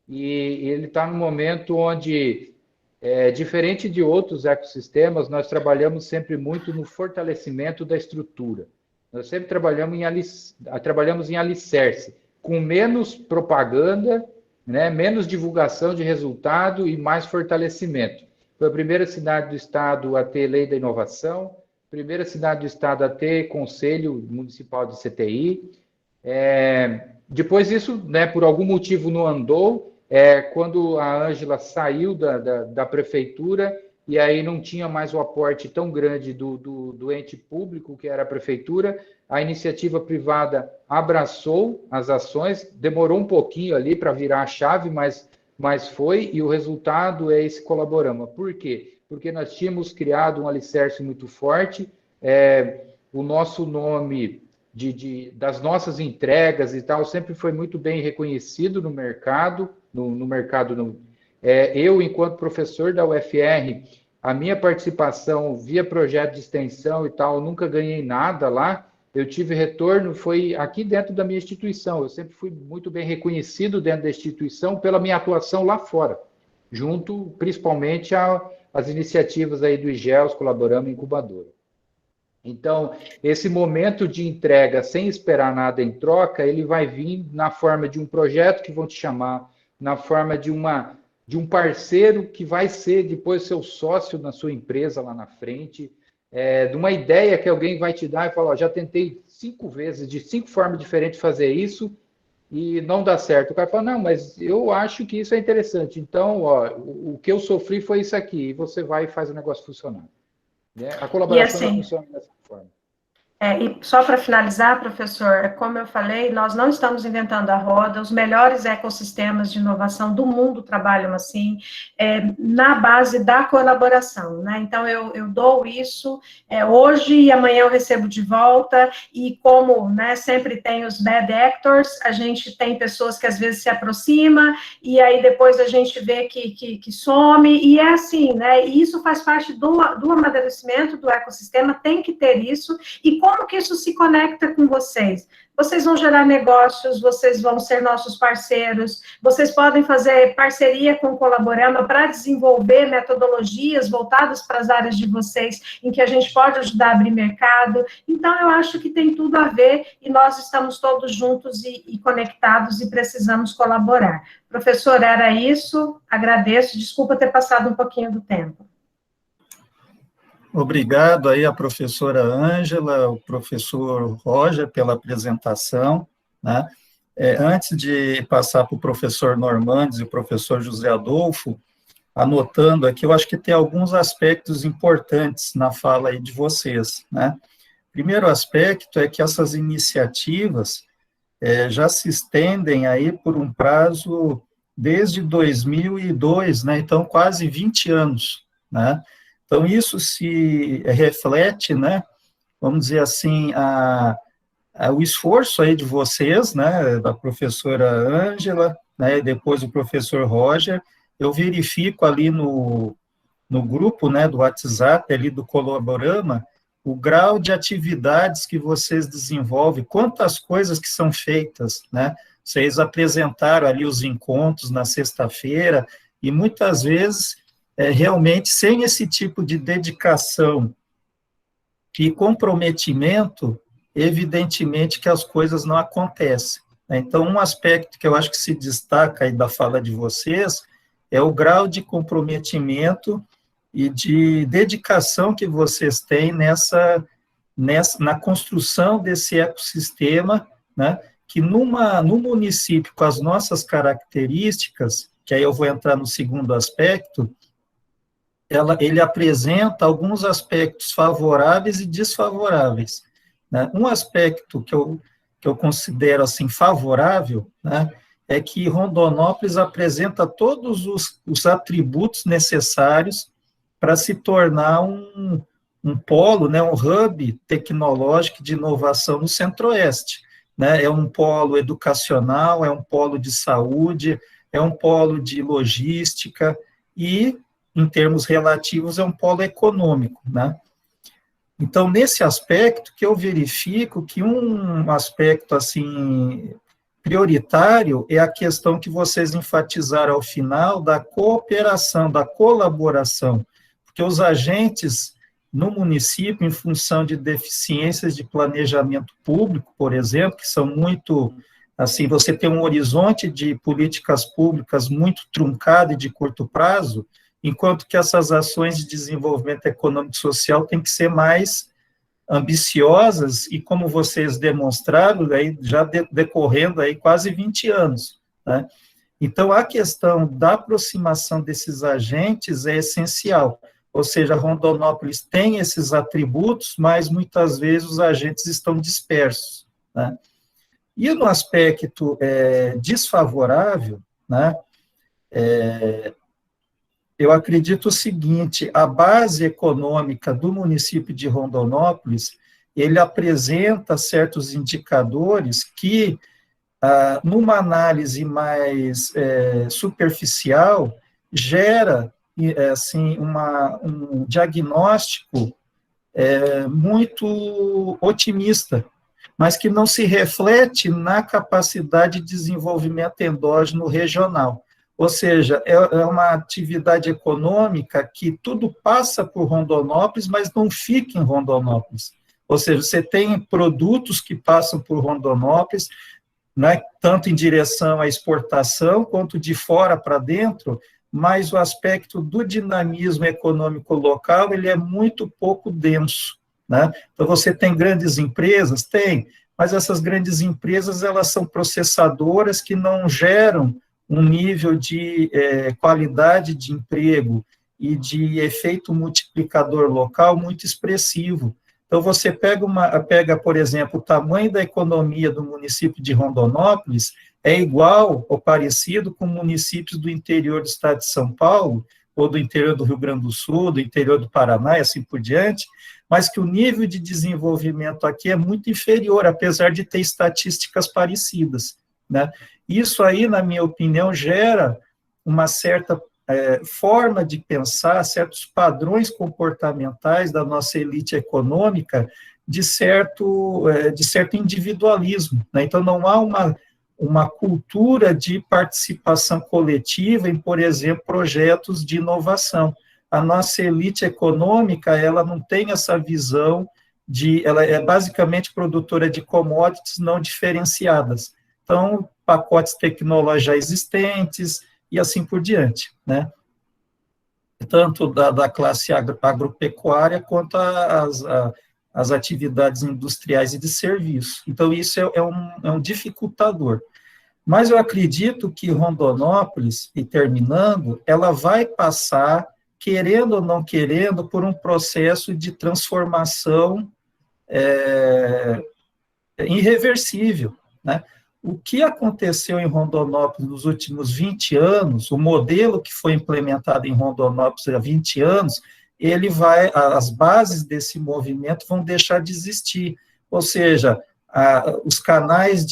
C: e ele está num momento onde, diferente de outros ecossistemas, nós trabalhamos sempre muito no fortalecimento da estrutura. Nós sempre trabalhamos em alicerce, com menos propaganda, né, menos divulgação de resultado e mais fortalecimento. Foi a primeira cidade do estado a ter lei da inovação, primeira cidade do estado a ter conselho municipal de CTI. Depois isso, né, por algum motivo não andou, quando a Ângela saiu da prefeitura, e aí não tinha mais o aporte tão grande do ente público, que era a prefeitura, a iniciativa privada abraçou as ações, demorou um pouquinho ali para virar a chave, mas foi, e o resultado é esse Colaborama. Por quê? Porque nós tínhamos criado um alicerce muito forte, o nosso nome das nossas entregas e tal sempre foi muito bem reconhecido no mercado. Eu, enquanto professor da UFR, a minha participação via projeto de extensão e tal, nunca ganhei nada lá. Eu tive retorno, foi aqui dentro da minha instituição. Eu sempre fui muito bem reconhecido dentro da instituição pela minha atuação lá fora, junto principalmente às iniciativas aí do IGELS, Colaborama e Incubadora. Então, esse momento de entrega sem esperar nada em troca, ele vai vir na forma de um projeto que vão te chamar, na forma de um parceiro que vai ser depois seu sócio na sua empresa lá na frente, de uma ideia que alguém vai te dar e falar, já tentei 5 vezes, de 5 formas diferentes de fazer isso, e não dá certo. O cara fala, não, mas eu acho que isso é interessante. Então, o que eu sofri foi isso aqui, e você vai e faz o negócio funcionar. A colaboração não funciona dessa forma.
B: E só para finalizar, professor, como eu falei, nós não estamos inventando a roda, os melhores ecossistemas de inovação do mundo trabalham assim, na base da colaboração, né? Então, eu dou isso hoje e amanhã eu recebo de volta, e como, né, sempre tem os bad actors, a gente tem pessoas que às vezes se aproximam, e aí depois a gente vê que some, e é assim, né? E isso faz parte do amadurecimento do ecossistema, tem que ter isso, e como que isso se conecta com vocês? Vocês vão gerar negócios, vocês vão ser nossos parceiros, vocês podem fazer parceria com o Colaborama para desenvolver metodologias voltadas para as áreas de vocês, em que a gente pode ajudar a abrir mercado. Então, eu acho que tem tudo a ver, e nós estamos todos juntos e conectados e precisamos colaborar. Professor, era isso, agradeço, desculpa ter passado um pouquinho do tempo.
A: Obrigado aí a professora Ângela, o professor Roger pela apresentação, né? Antes de passar para o professor Normandes e o professor José Adolfo, anotando aqui, eu acho que tem alguns aspectos importantes na fala aí de vocês, né? Primeiro aspecto é que essas iniciativas, já se estendem aí por um prazo desde 2002, né? Então, quase 20 anos, né? Então, isso se reflete, né? Vamos dizer assim, o esforço aí de vocês, né? Da professora Ângela, né? E depois o professor Roger. Eu verifico ali no grupo, né, do WhatsApp, ali do Colaborama, o grau de atividades que vocês desenvolvem, quantas coisas que são feitas, né? Vocês apresentaram ali os encontros na sexta-feira, e muitas vezes, realmente, sem esse tipo de dedicação e comprometimento, evidentemente que as coisas não acontecem, né? Então, um aspecto que eu acho que se destaca aí da fala de vocês é o grau de comprometimento e de dedicação que vocês têm na construção desse ecossistema, né, que no município, com as nossas características, que aí eu vou entrar no segundo aspecto, ele apresenta alguns aspectos favoráveis e desfavoráveis, né? Um aspecto que eu considero assim favorável, né, é que Rondonópolis apresenta todos os atributos necessários para se tornar um polo, né, um hub tecnológico de inovação no Centro-Oeste, né? É um polo educacional, é um polo de saúde, é um polo de logística e, em termos relativos, é um polo econômico, né? Então, nesse aspecto que eu verifico que um aspecto, assim, prioritário é a questão que vocês enfatizaram ao final da cooperação, da colaboração, porque os agentes no município, em função de deficiências de planejamento público, por exemplo, que são muito, assim, você tem um horizonte de políticas públicas muito truncado e de curto prazo, enquanto que essas ações de desenvolvimento econômico e social têm que ser mais ambiciosas e, como vocês demonstraram, aí, já decorrendo aí quase 20 anos, né? Então, a questão da aproximação desses agentes é essencial, ou seja, Rondonópolis tem esses atributos, mas muitas vezes os agentes estão dispersos, né? E no aspecto desfavorável, né, eu acredito o seguinte: a base econômica do município de Rondonópolis, ele apresenta certos indicadores que, numa análise mais superficial, gera assim, um diagnóstico muito otimista, mas que não se reflete na capacidade de desenvolvimento endógeno regional. Ou seja, é uma atividade econômica que tudo passa por Rondonópolis, mas não fica em Rondonópolis. Ou seja, você tem produtos que passam por Rondonópolis, né, tanto em direção à exportação, quanto de fora para dentro, mas o aspecto do dinamismo econômico local, ele é muito pouco denso, né? Então, você tem grandes empresas? Tem, mas essas grandes empresas, elas são processadoras que não geram um nível de qualidade de emprego e de efeito multiplicador local muito expressivo. Então, você pega, por exemplo, o tamanho da economia do município de Rondonópolis, é igual ou parecido com municípios do interior do estado de São Paulo, ou do interior do Rio Grande do Sul, do interior do Paraná, e assim por diante, mas que o nível de desenvolvimento aqui é muito inferior, apesar de ter estatísticas parecidas, né? Isso aí, na minha opinião, gera uma certa forma de pensar, certos padrões comportamentais da nossa elite econômica de certo individualismo, né? Então, não há uma cultura de participação coletiva em, por exemplo, projetos de inovação. A nossa elite econômica, ela não tem essa visão ela é basicamente produtora de commodities não diferenciadas. Então, pacotes tecnológicos já existentes e assim por diante, né? Tanto da classe agropecuária quanto as atividades industriais e de serviço. Então, isso é um dificultador. Mas eu acredito que Rondonópolis, e terminando, ela vai passar, querendo ou não querendo, por um processo de transformação irreversível, né? o que aconteceu em Rondonópolis nos últimos 20 anos, o modelo que foi implementado em Rondonópolis há 20 anos, as bases desse movimento vão deixar de existir. Ou seja, os canais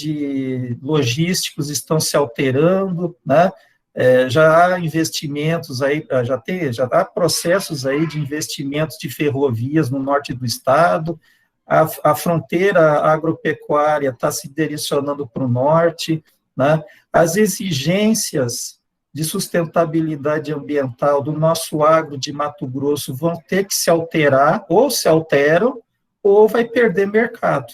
A: logísticos estão se alterando, né? Já há investimentos aí, já há processos aí de investimentos de ferrovias no norte do estado, a fronteira agropecuária está se direcionando para o norte, né? As exigências de sustentabilidade ambiental do nosso agro de Mato Grosso vão ter que se alterar, ou se alteram, ou vai perder mercado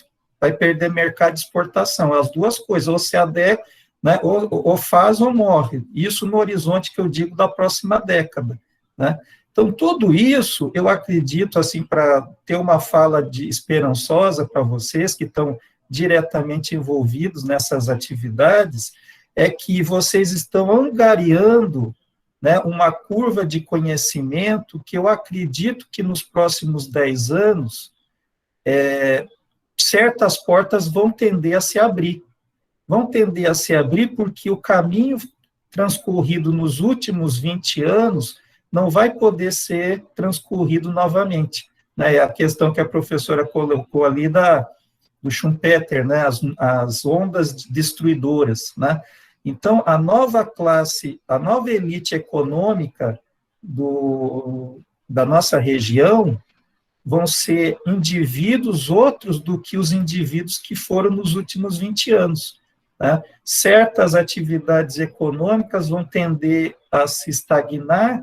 A: de exportação, as duas coisas, ou se adequa, né, ou faz ou morre, isso no horizonte que eu digo da próxima década, né? Então, tudo isso, eu acredito, assim, para ter uma fala esperançosa para vocês que estão diretamente envolvidos nessas atividades, é que vocês estão angariando, né, uma curva de conhecimento que eu acredito que nos próximos 10 anos, certas portas vão tender a se abrir. Vão tender a se abrir porque o caminho transcorrido nos últimos 20 anos não vai poder ser transcorrido novamente, né? A questão que a professora colocou ali do Schumpeter, né? As ondas destruidoras, né? Então, a nova classe, a nova elite econômica da nossa região vão ser indivíduos outros do que os indivíduos que foram nos últimos 20 anos. Né? Certas atividades econômicas vão tender a se estagnar,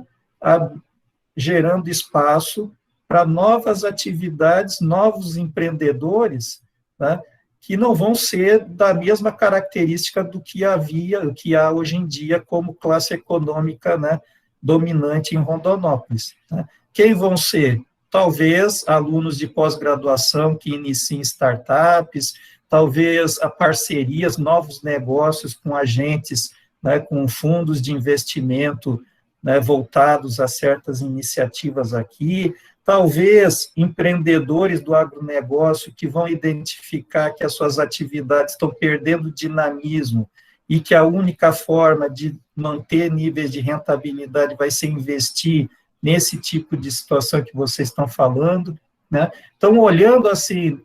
A: gerando espaço para novas atividades, novos empreendedores, né, que não vão ser da mesma característica do que há hoje em dia como classe econômica, né, dominante em Rondonópolis. Né? Quem vão ser? Talvez alunos de pós-graduação que iniciem startups, talvez parcerias, novos negócios com agentes, né, com fundos de investimento, né, voltados a certas iniciativas aqui, talvez empreendedores do agronegócio que vão identificar que as suas atividades estão perdendo dinamismo e que a única forma de manter níveis de rentabilidade vai ser investir nesse tipo de situação que vocês estão falando, né? Então, olhando assim,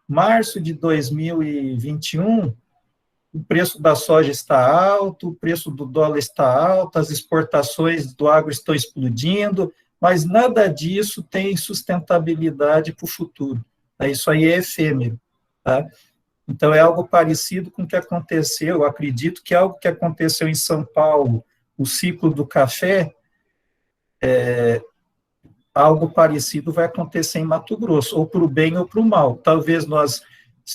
A: março de 2021, o preço da soja está alto, o preço do dólar está alto, as exportações do agro estão explodindo, mas nada disso tem sustentabilidade para o futuro. Isso aí é efêmero. Tá? Então, é algo parecido com o que aconteceu, eu acredito que é algo que aconteceu em São Paulo, o ciclo do café, algo parecido vai acontecer em Mato Grosso, ou para o bem ou para o mal. Talvez nós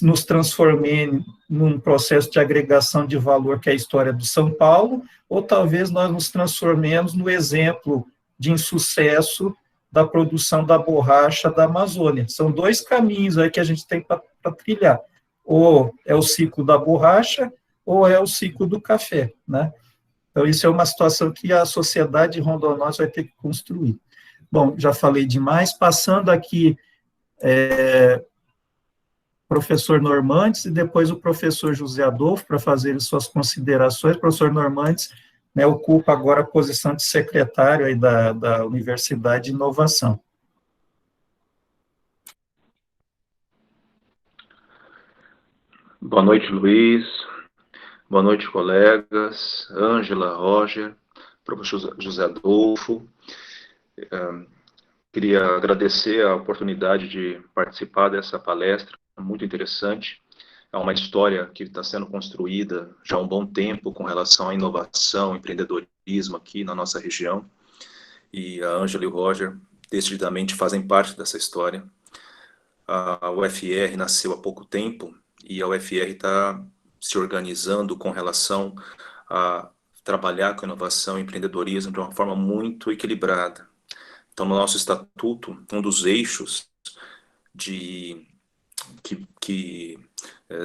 A: nos transformemos num processo de agregação de valor, que é a história do São Paulo, ou talvez nós nos transformemos no exemplo de insucesso da produção da borracha da Amazônia. São dois caminhos aí que a gente tem para trilhar. Ou é o ciclo da borracha, ou é o ciclo do café, né? Então, isso é uma situação que a sociedade de Rondonópolis vai ter que construir. Bom, já falei demais, passando aqui professor Normandes e depois o professor José Adolfo para fazer suas considerações. O professor Normandes, né, ocupa agora a posição de secretário aí da Universidade de Inovação.
D: Boa noite, Luiz. Boa noite, colegas. Ângela, Roger, professor José Adolfo. Queria agradecer a oportunidade de participar dessa palestra, muito interessante. É uma história que está sendo construída já há um bom tempo com relação à inovação, empreendedorismo aqui na nossa região. E a Ângela e o Roger decididamente fazem parte dessa história. A UFR nasceu há pouco tempo e a UFR está se organizando com relação a trabalhar com inovação e empreendedorismo de uma forma muito equilibrada. Então, no nosso estatuto, um dos eixos que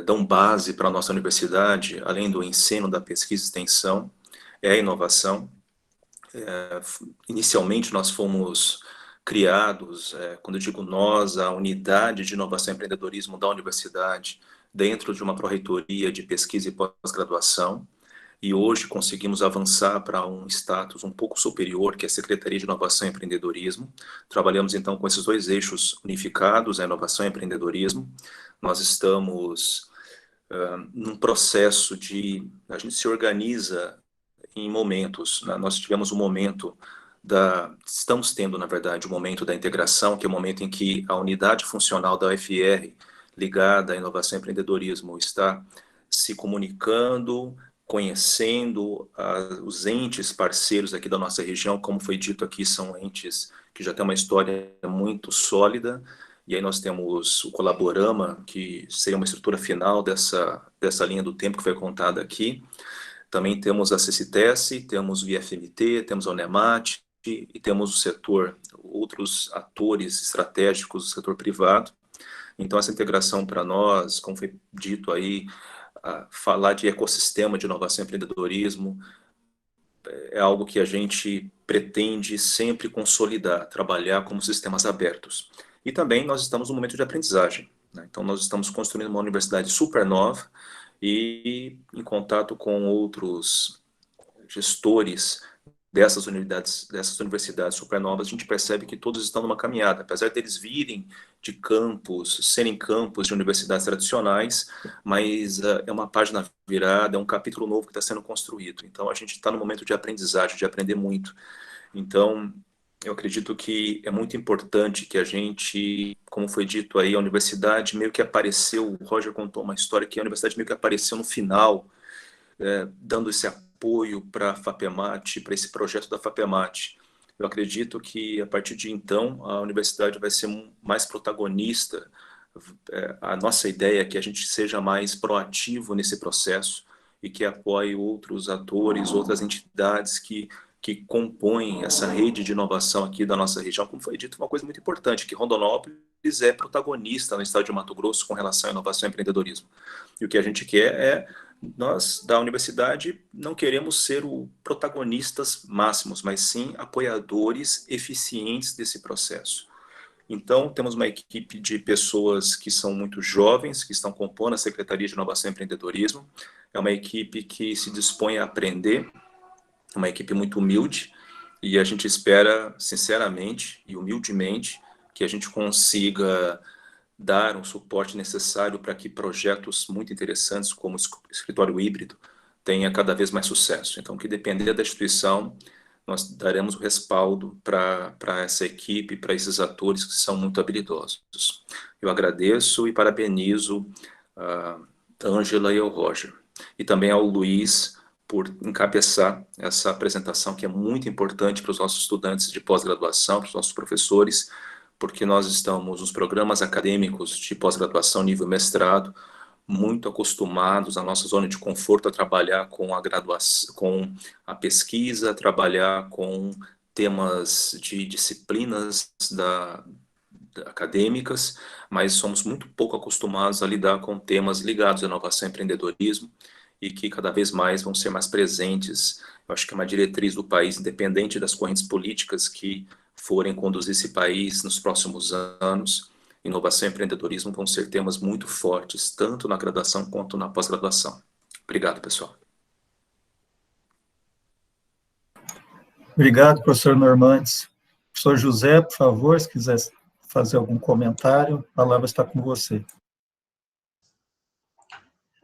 D: dão base para a nossa universidade, além do ensino, da pesquisa e extensão, é a inovação. Inicialmente, nós fomos criados, quando eu digo nós, a unidade de inovação e empreendedorismo da universidade dentro de uma pró-reitoria de pesquisa e pós-graduação, e hoje conseguimos avançar para um status um pouco superior, que é a Secretaria de Inovação e Empreendedorismo. Trabalhamos, então, com esses dois eixos unificados, a inovação e empreendedorismo. Nós estamos num processo a gente se organiza em momentos, né? Nós tivemos um momento estamos tendo, na verdade, o momento da integração, que é o momento em que a unidade funcional da UFR, ligada à inovação e empreendedorismo, está se comunicando, conhecendo os entes parceiros aqui da nossa região. Como foi dito aqui, são entes que já têm uma história muito sólida, e aí nós temos o Colaborama, que seria uma estrutura final dessa linha do tempo que foi contada aqui. Também temos a CCTS, temos o IFMT, temos a Unemat, e temos o setor, outros atores estratégicos do setor privado. Então, essa integração para nós, como foi dito aí, falar de ecossistema de inovação e empreendedorismo, é algo que a gente pretende sempre consolidar, trabalhar como sistemas abertos. E também nós estamos num momento de aprendizagem, né? Então, nós estamos construindo uma universidade super nova e em contato com outros gestores dessas universidades supernovas, a gente percebe que todos estão numa caminhada, apesar deles virem de campos, serem campos de universidades tradicionais, mas é uma página virada, é um capítulo novo que está sendo construído. Então, a gente está no momento de aprendizagem, de aprender muito. Então, eu acredito que é muito importante que a gente, como foi dito aí, a universidade meio que apareceu, o Roger contou uma história que a universidade meio que apareceu no final, dando esse apoio para a FAPEMAT, para esse projeto da FAPEMAT. Eu acredito que, a partir de então, a universidade vai ser mais protagonista. A nossa ideia é que a gente seja mais proativo nesse processo e que apoie outros atores, outras entidades que compõem essa rede de inovação aqui da nossa região. Como foi dito, uma coisa muito importante, que Rondonópolis é protagonista no estado de Mato Grosso com relação à inovação e empreendedorismo. E o que a gente quer nós, da universidade, não queremos ser os protagonistas máximos, mas sim apoiadores eficientes desse processo. Então, temos uma equipe de pessoas que são muito jovens, que estão compondo a Secretaria de Inovação e Empreendedorismo. É uma equipe que se dispõe a aprender, uma equipe muito humilde, e a gente espera, sinceramente e humildemente, que a gente consiga dar um suporte necessário para que projetos muito interessantes, como o escritório híbrido, tenha cada vez mais sucesso. Então, que depender da instituição, nós daremos o respaldo para essa equipe, para esses atores que são muito habilidosos. Eu agradeço e parabenizo a Ângela e ao Roger, e também ao Luiz por encabeçar essa apresentação, que é muito importante para os nossos estudantes de pós-graduação, para os nossos professores, porque nós estamos nos programas acadêmicos de pós-graduação nível mestrado, muito acostumados, na nossa zona de conforto, a trabalhar com a graduação, com a pesquisa, trabalhar com temas de disciplinas acadêmicas, mas somos muito pouco acostumados a lidar com temas ligados à inovação e empreendedorismo, e que cada vez mais vão ser mais presentes. Eu acho que é uma diretriz do país, independente das correntes políticas que forem conduzir esse país nos próximos anos. Inovação e empreendedorismo vão ser temas muito fortes, tanto na graduação quanto na pós-graduação. Obrigado, pessoal.
A: Obrigado, professor Normandes. Professor José, por favor, se quiser fazer algum comentário, a palavra está com você.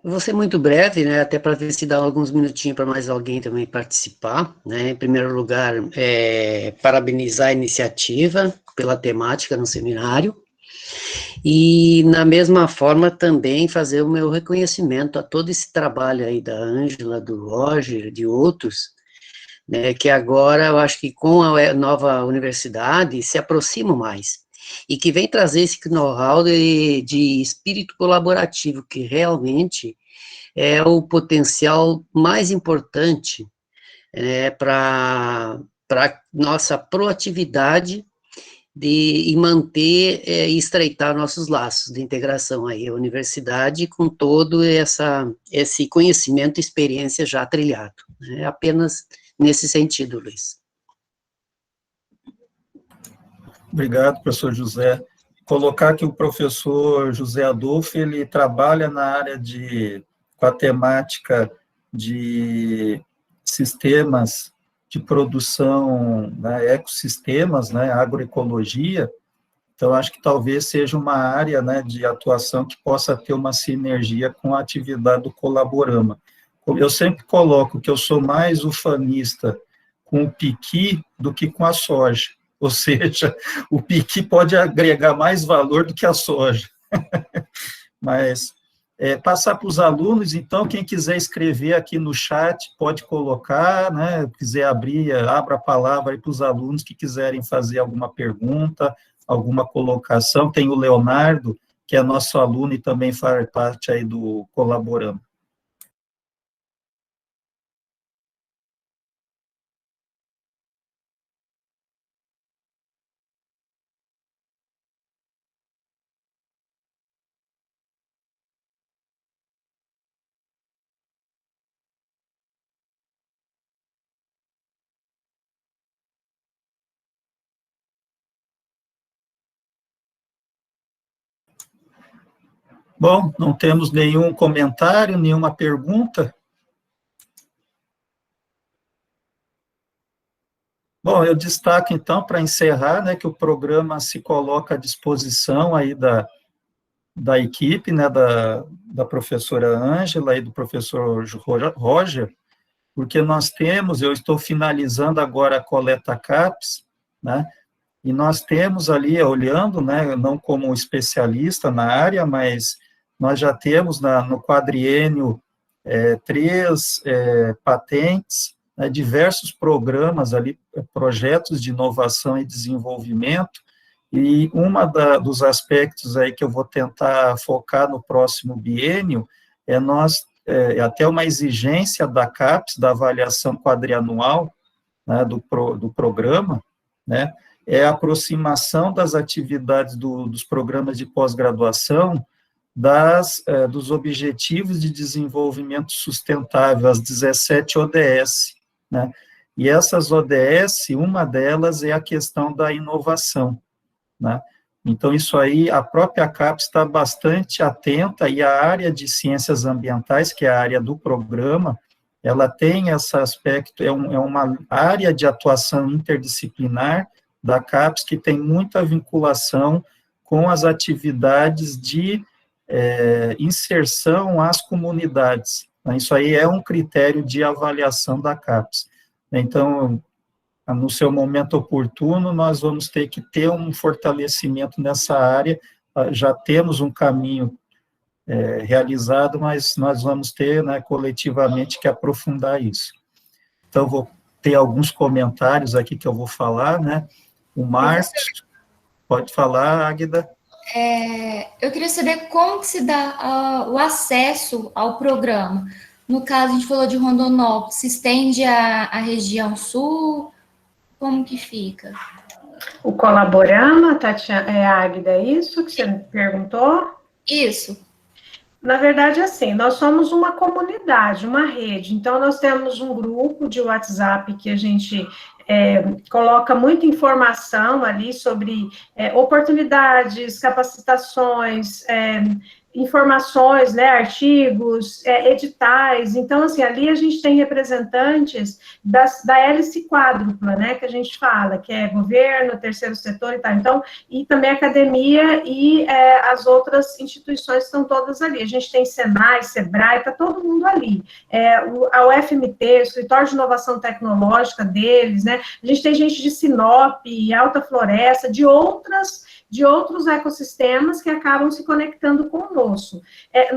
E: Eu vou ser muito breve, né, até para ver se dá alguns minutinhos para mais alguém também participar, né. Em primeiro lugar, parabenizar a iniciativa pela temática no seminário, e, na mesma forma, também fazer o meu reconhecimento a todo esse trabalho aí da Ângela, do Roger, de outros, né, que agora eu acho que com a nova universidade se aproximam mais, e que vem trazer esse know-how de espírito colaborativo, que realmente é o potencial mais importante, para nossa proatividade e manter e estreitar nossos laços de integração aí, a universidade com todo esse conhecimento e experiência já trilhado, né, apenas nesse sentido, Luiz.
A: Obrigado, professor José. colocar que o professor José Adolfo, ele trabalha na área com a temática de sistemas de produção, né, ecossistemas, né, agroecologia. Então, acho que talvez seja uma área, né, de atuação que possa ter uma sinergia com a atividade do Colaborama. Eu sempre coloco que eu sou mais ufanista com o piqui do que com a soja, ou seja, o piqui pode agregar mais valor do que a soja. Mas passar para os alunos, então, quem quiser escrever aqui no chat, pode colocar, né, quiser abrir, abra a palavra aí para os alunos que quiserem fazer alguma pergunta, alguma colocação. Tem o Leonardo, que é nosso aluno e também faz parte aí do Colaborama. Bom, não temos nenhum comentário, nenhuma pergunta. Bom, eu destaco, então, para encerrar, né, que o programa se coloca à disposição aí da equipe, né, da professora Ângela e do professor Roger, porque nós temos, eu estou finalizando agora a coleta CAPES, né, e nós temos ali, olhando, né, não como especialista na área, mas nós já temos no quadriênio 3 patentes, né, diversos programas ali, projetos de inovação e desenvolvimento, e dos aspectos aí que eu vou tentar focar no próximo biênio é até uma exigência da CAPES, da avaliação quadrianual, né, do programa, né, é a aproximação das atividades dos programas de pós-graduação dos Objetivos de Desenvolvimento Sustentável, as 17 ODS, né? E essas ODS, uma delas é a questão da inovação, né? Então, isso aí, a própria CAPES está bastante atenta, e a área de ciências ambientais, que é a área do programa, ela tem esse aspecto, é uma área de atuação interdisciplinar da CAPES que tem muita vinculação com as atividades de inserção às comunidades. Isso aí é um critério de avaliação da CAPES. Então, no seu momento oportuno, nós vamos ter que ter um fortalecimento nessa área. Já temos um caminho realizado, mas nós vamos ter, né, coletivamente, que aprofundar isso. Então, vou ter alguns comentários aqui que eu vou falar, né? O Marcos, pode falar, Águida.
F: Eu queria saber como que se dá o acesso ao programa. No caso, a gente falou de Rondonópolis, se estende à região sul, como que fica?
B: O Colaborama, Tatiana, Águida, é isso que você perguntou?
F: Isso.
B: Na verdade, assim, nós somos uma comunidade, uma rede, então nós temos um grupo de WhatsApp que a gente coloca muita informação ali sobre oportunidades, capacitações, informações, né, artigos, editais. Então, assim, ali a gente tem representantes da hélice quádrupla, né, que a gente fala, que é governo, terceiro setor e tal. Então, e também academia e as outras instituições estão todas ali. A gente tem Senai, Sebrae, está todo mundo ali. A UFMT, o Escritório de Inovação Tecnológica deles, né, a gente tem gente de Sinop, Alta Floresta, de outros ecossistemas que acabam se conectando conosco.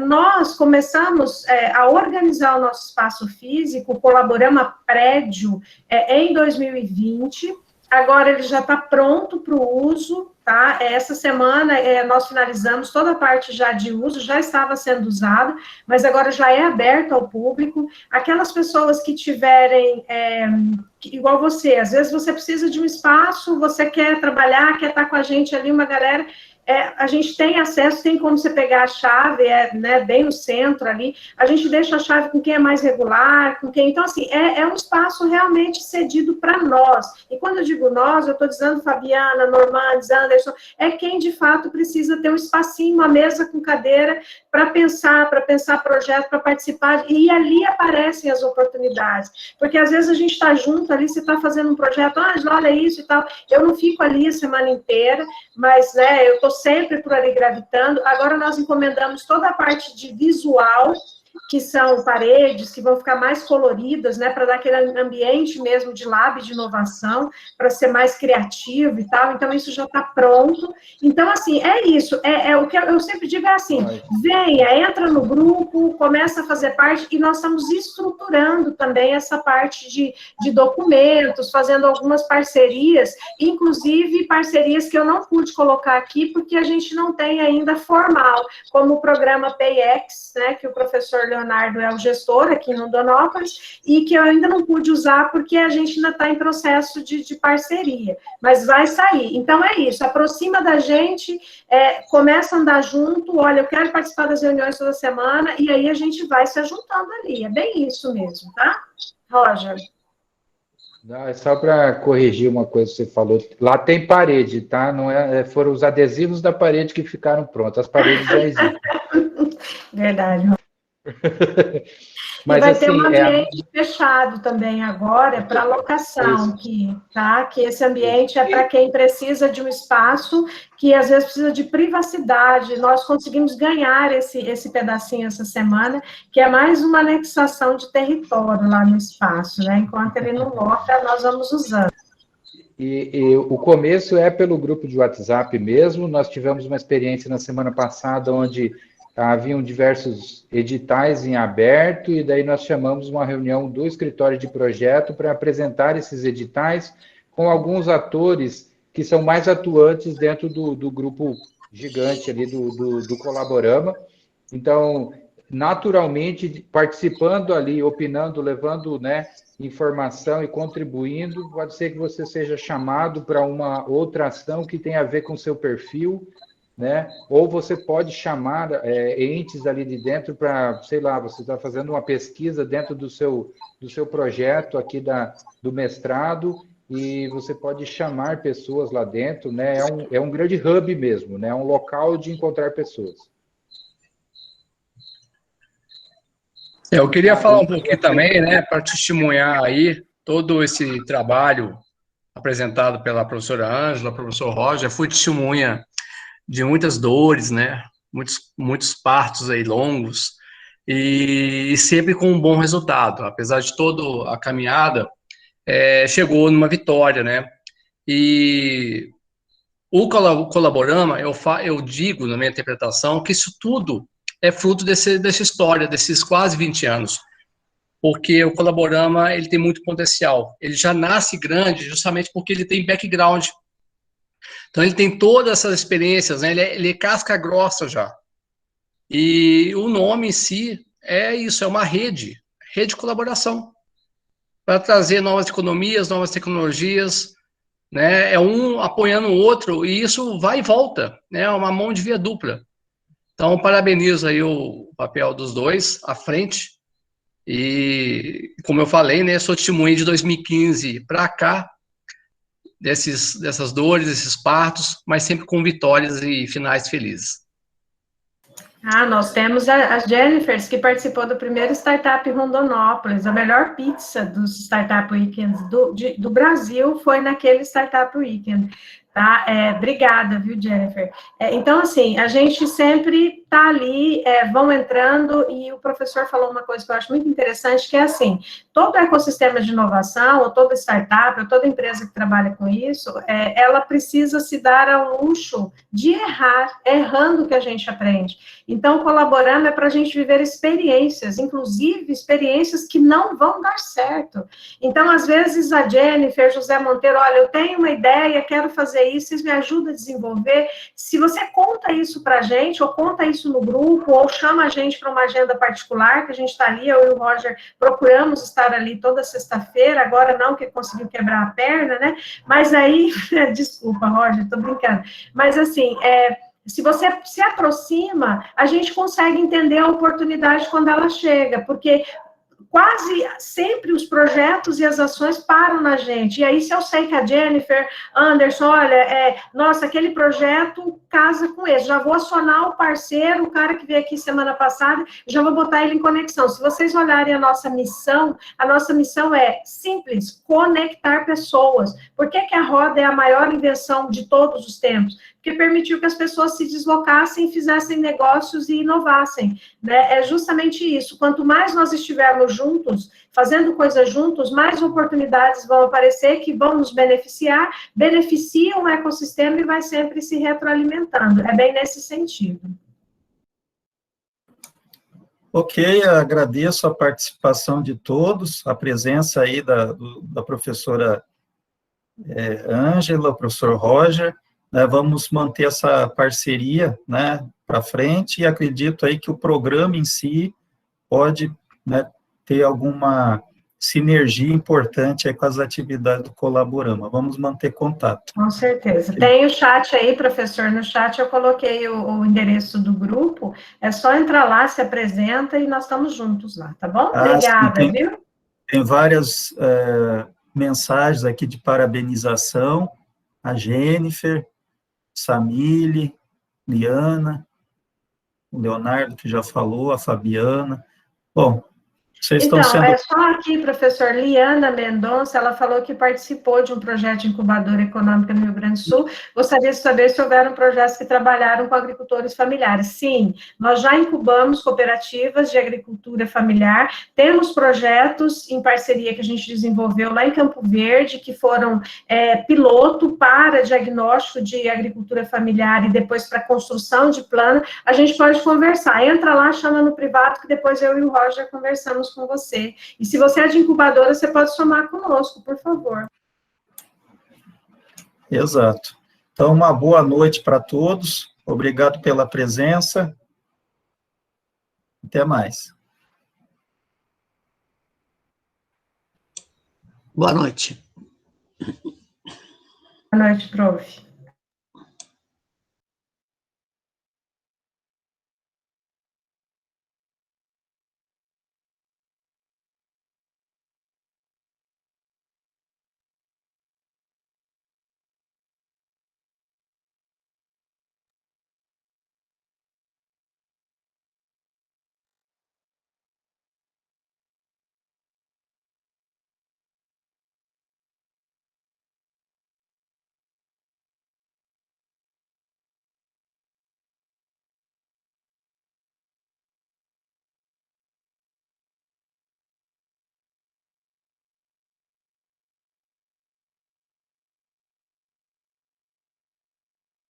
B: Nós começamos a organizar o nosso espaço físico, o Colaborama Prédio, em 2020, agora ele já está pronto para o uso, tá? Essa semana nós finalizamos toda a parte já de uso, já estava sendo usada, mas agora já é aberto ao público. Aquelas pessoas que tiverem, igual você, às vezes você precisa de um espaço, você quer trabalhar, quer estar com a gente ali, uma galera a gente tem acesso, tem como você pegar a chave, né, bem no centro ali, a gente deixa a chave com quem é mais regular, com quem... Então, assim, é um espaço realmente cedido para nós. E quando eu digo nós, eu estou dizendo Fabiana, Normandes, Anderson, é quem, de fato, precisa ter um espacinho, uma mesa com cadeira, para pensar projeto, para participar, e ali aparecem as oportunidades. Porque, às vezes, a gente está junto ali, você está fazendo um projeto, olha isso e tal, eu não fico ali a semana inteira, mas, né, eu estou sempre por ali gravitando. Agora nós encomendamos toda a parte de visual, que são paredes que vão ficar mais coloridas, né, para dar aquele ambiente mesmo de lab de inovação, para ser mais criativo e tal. Então, isso já está pronto. Então, assim, é isso. O que eu sempre digo é assim, venha, entra no grupo, começa a fazer parte, e nós estamos estruturando também essa parte de documentos, fazendo algumas parcerias, inclusive parcerias que eu não pude colocar aqui, porque a gente não tem ainda formal, como o programa PayEx, né, que o professor Leonardo é o gestor aqui em Rondonópolis, e que eu ainda não pude usar porque a gente ainda está em processo de parceria, mas vai sair. Então, é isso, aproxima da gente, começa a andar junto, olha, eu quero participar das reuniões toda semana, e aí a gente vai se ajuntando ali, é bem isso mesmo, tá? Roger?
C: Não, é só para corrigir uma coisa que você falou. Lá tem parede, tá? Não foram os adesivos da parede que ficaram prontos, as paredes já existem.
B: Verdade.
C: Mas,
B: e vai
C: assim,
B: ter um ambiente fechado também agora para locação, tá? Que esse ambiente é para quem precisa de um espaço que às vezes precisa de privacidade. Nós conseguimos ganhar esse pedacinho essa semana, que é mais uma anexação de território lá no espaço, né? Enquanto ele não loca, nós vamos usando.
C: E o começo é pelo grupo de WhatsApp mesmo. Nós tivemos uma experiência na semana passada onde haviam diversos editais em aberto, e daí nós chamamos uma reunião do escritório de projeto para apresentar esses editais com alguns atores que são mais atuantes dentro do grupo gigante ali do Colaborama. Então, naturalmente, participando ali, opinando, levando, né, informação e contribuindo, pode ser que você seja chamado para uma outra ação que tem a ver com o seu perfil, né? Ou você pode chamar entes ali de dentro para, sei lá, você está fazendo uma pesquisa dentro do seu projeto aqui do mestrado, e você pode chamar pessoas lá dentro, né? É um grande hub mesmo, né? É um local de encontrar pessoas.
G: Eu queria falar um pouquinho também, né, para testemunhar aí todo esse trabalho apresentado pela professora Ângela, professor Roger. Fui testemunha de muitas dores, né, muitos partos aí longos, e sempre com um bom resultado. Apesar de toda a caminhada, chegou numa vitória, né, e o Colaborama, eu digo na minha interpretação que isso tudo é fruto dessa história, desses quase 20 anos, porque o Colaborama, ele tem muito potencial, ele já nasce grande justamente porque ele tem background. Então, ele tem todas essas experiências, né? Ele é casca grossa já. E o nome em si é isso, é uma rede de colaboração, para trazer novas economias, novas tecnologias, né? É um apoiando o outro, e isso vai e volta, né? É uma mão de via dupla. Então, parabenizo aí o papel dos dois à frente. E, como eu falei, né? Sou testemunha de 2015 para cá, dessas dores, desses partos, mas sempre com vitórias e finais felizes.
B: Nós temos a Jennifer, que participou do primeiro Startup Rondonópolis. A melhor pizza dos Startup Weekends do Brasil foi naquele Startup Weekend. Tá? Obrigada, viu, Jennifer? Então, assim, a gente sempre está ali, vão entrando, e o professor falou uma coisa que eu acho muito interessante, que é assim, todo ecossistema de inovação, ou toda startup, ou toda empresa que trabalha com isso, ela precisa se dar ao luxo de errar, errando que a gente aprende. Então, colaborando é para a gente viver experiências, inclusive experiências que não vão dar certo. Então, às vezes, a Jennifer, José Monteiro, olha, eu tenho uma ideia, quero fazer isso, vocês me ajudam a desenvolver. Se você conta isso para a gente, ou conta isso no grupo, ou chama a gente para uma agenda particular, que a gente está ali, eu e o Roger procuramos estar ali toda sexta-feira, agora não, que conseguiu quebrar a perna, né? Mas aí, desculpa, Roger, estou brincando. Mas assim, Se você se aproxima, a gente consegue entender a oportunidade quando ela chega, porque quase sempre os projetos e as ações param na gente. E aí, se eu sei que a Jennifer, Anderson, olha, nossa, aquele projeto casa com esse, já vou acionar o parceiro, o cara que veio aqui semana passada, já vou botar ele em conexão. Se vocês olharem a nossa missão é simples, conectar pessoas. Por que a roda é a maior invenção de todos os tempos? Porque permitiu que as pessoas se deslocassem, fizessem negócios e inovassem, né? É justamente isso. Quanto mais nós estivermos juntos, fazendo coisas juntos, mais oportunidades vão aparecer que vão nos beneficiar, beneficiam o ecossistema e vai sempre se retroalimentando. É bem nesse sentido.
A: Ok, agradeço a participação de todos, a presença aí da professora Ângela, o professor Roger, né, vamos manter essa parceria, né, para frente, e acredito aí que o programa em si pode, né, ter alguma sinergia importante aí com as atividades do Colaborama. Vamos manter contato.
B: Com certeza. Tem o chat aí, professor, no chat eu coloquei o endereço do grupo, é só entrar lá, se apresenta e nós estamos juntos lá, tá bom? Obrigada,
A: sim,
B: viu?
A: Tem várias mensagens aqui de parabenização, a Jennifer, Samile, Liana, o Leonardo, que já falou, a Fabiana. Bom, vocês estão sendo...
B: é só aqui, professor, Liana Mendonça, ela falou que participou de um projeto de incubadora econômica no Rio Grande do Sul. Gostaria de saber se houveram projetos que trabalharam com agricultores familiares. Sim, nós já incubamos cooperativas de agricultura familiar, temos projetos em parceria que a gente desenvolveu lá em Campo Verde, que foram piloto para diagnóstico de agricultura familiar e depois para construção de plano. A gente pode conversar. Entra lá, chama no privado, que depois eu e o Roger conversamos com você. E se você é de incubadora, você pode somar conosco, por favor.
A: Exato. Então, uma boa noite para todos. Obrigado pela presença. Até mais.
E: Boa noite.
B: Boa noite, prof.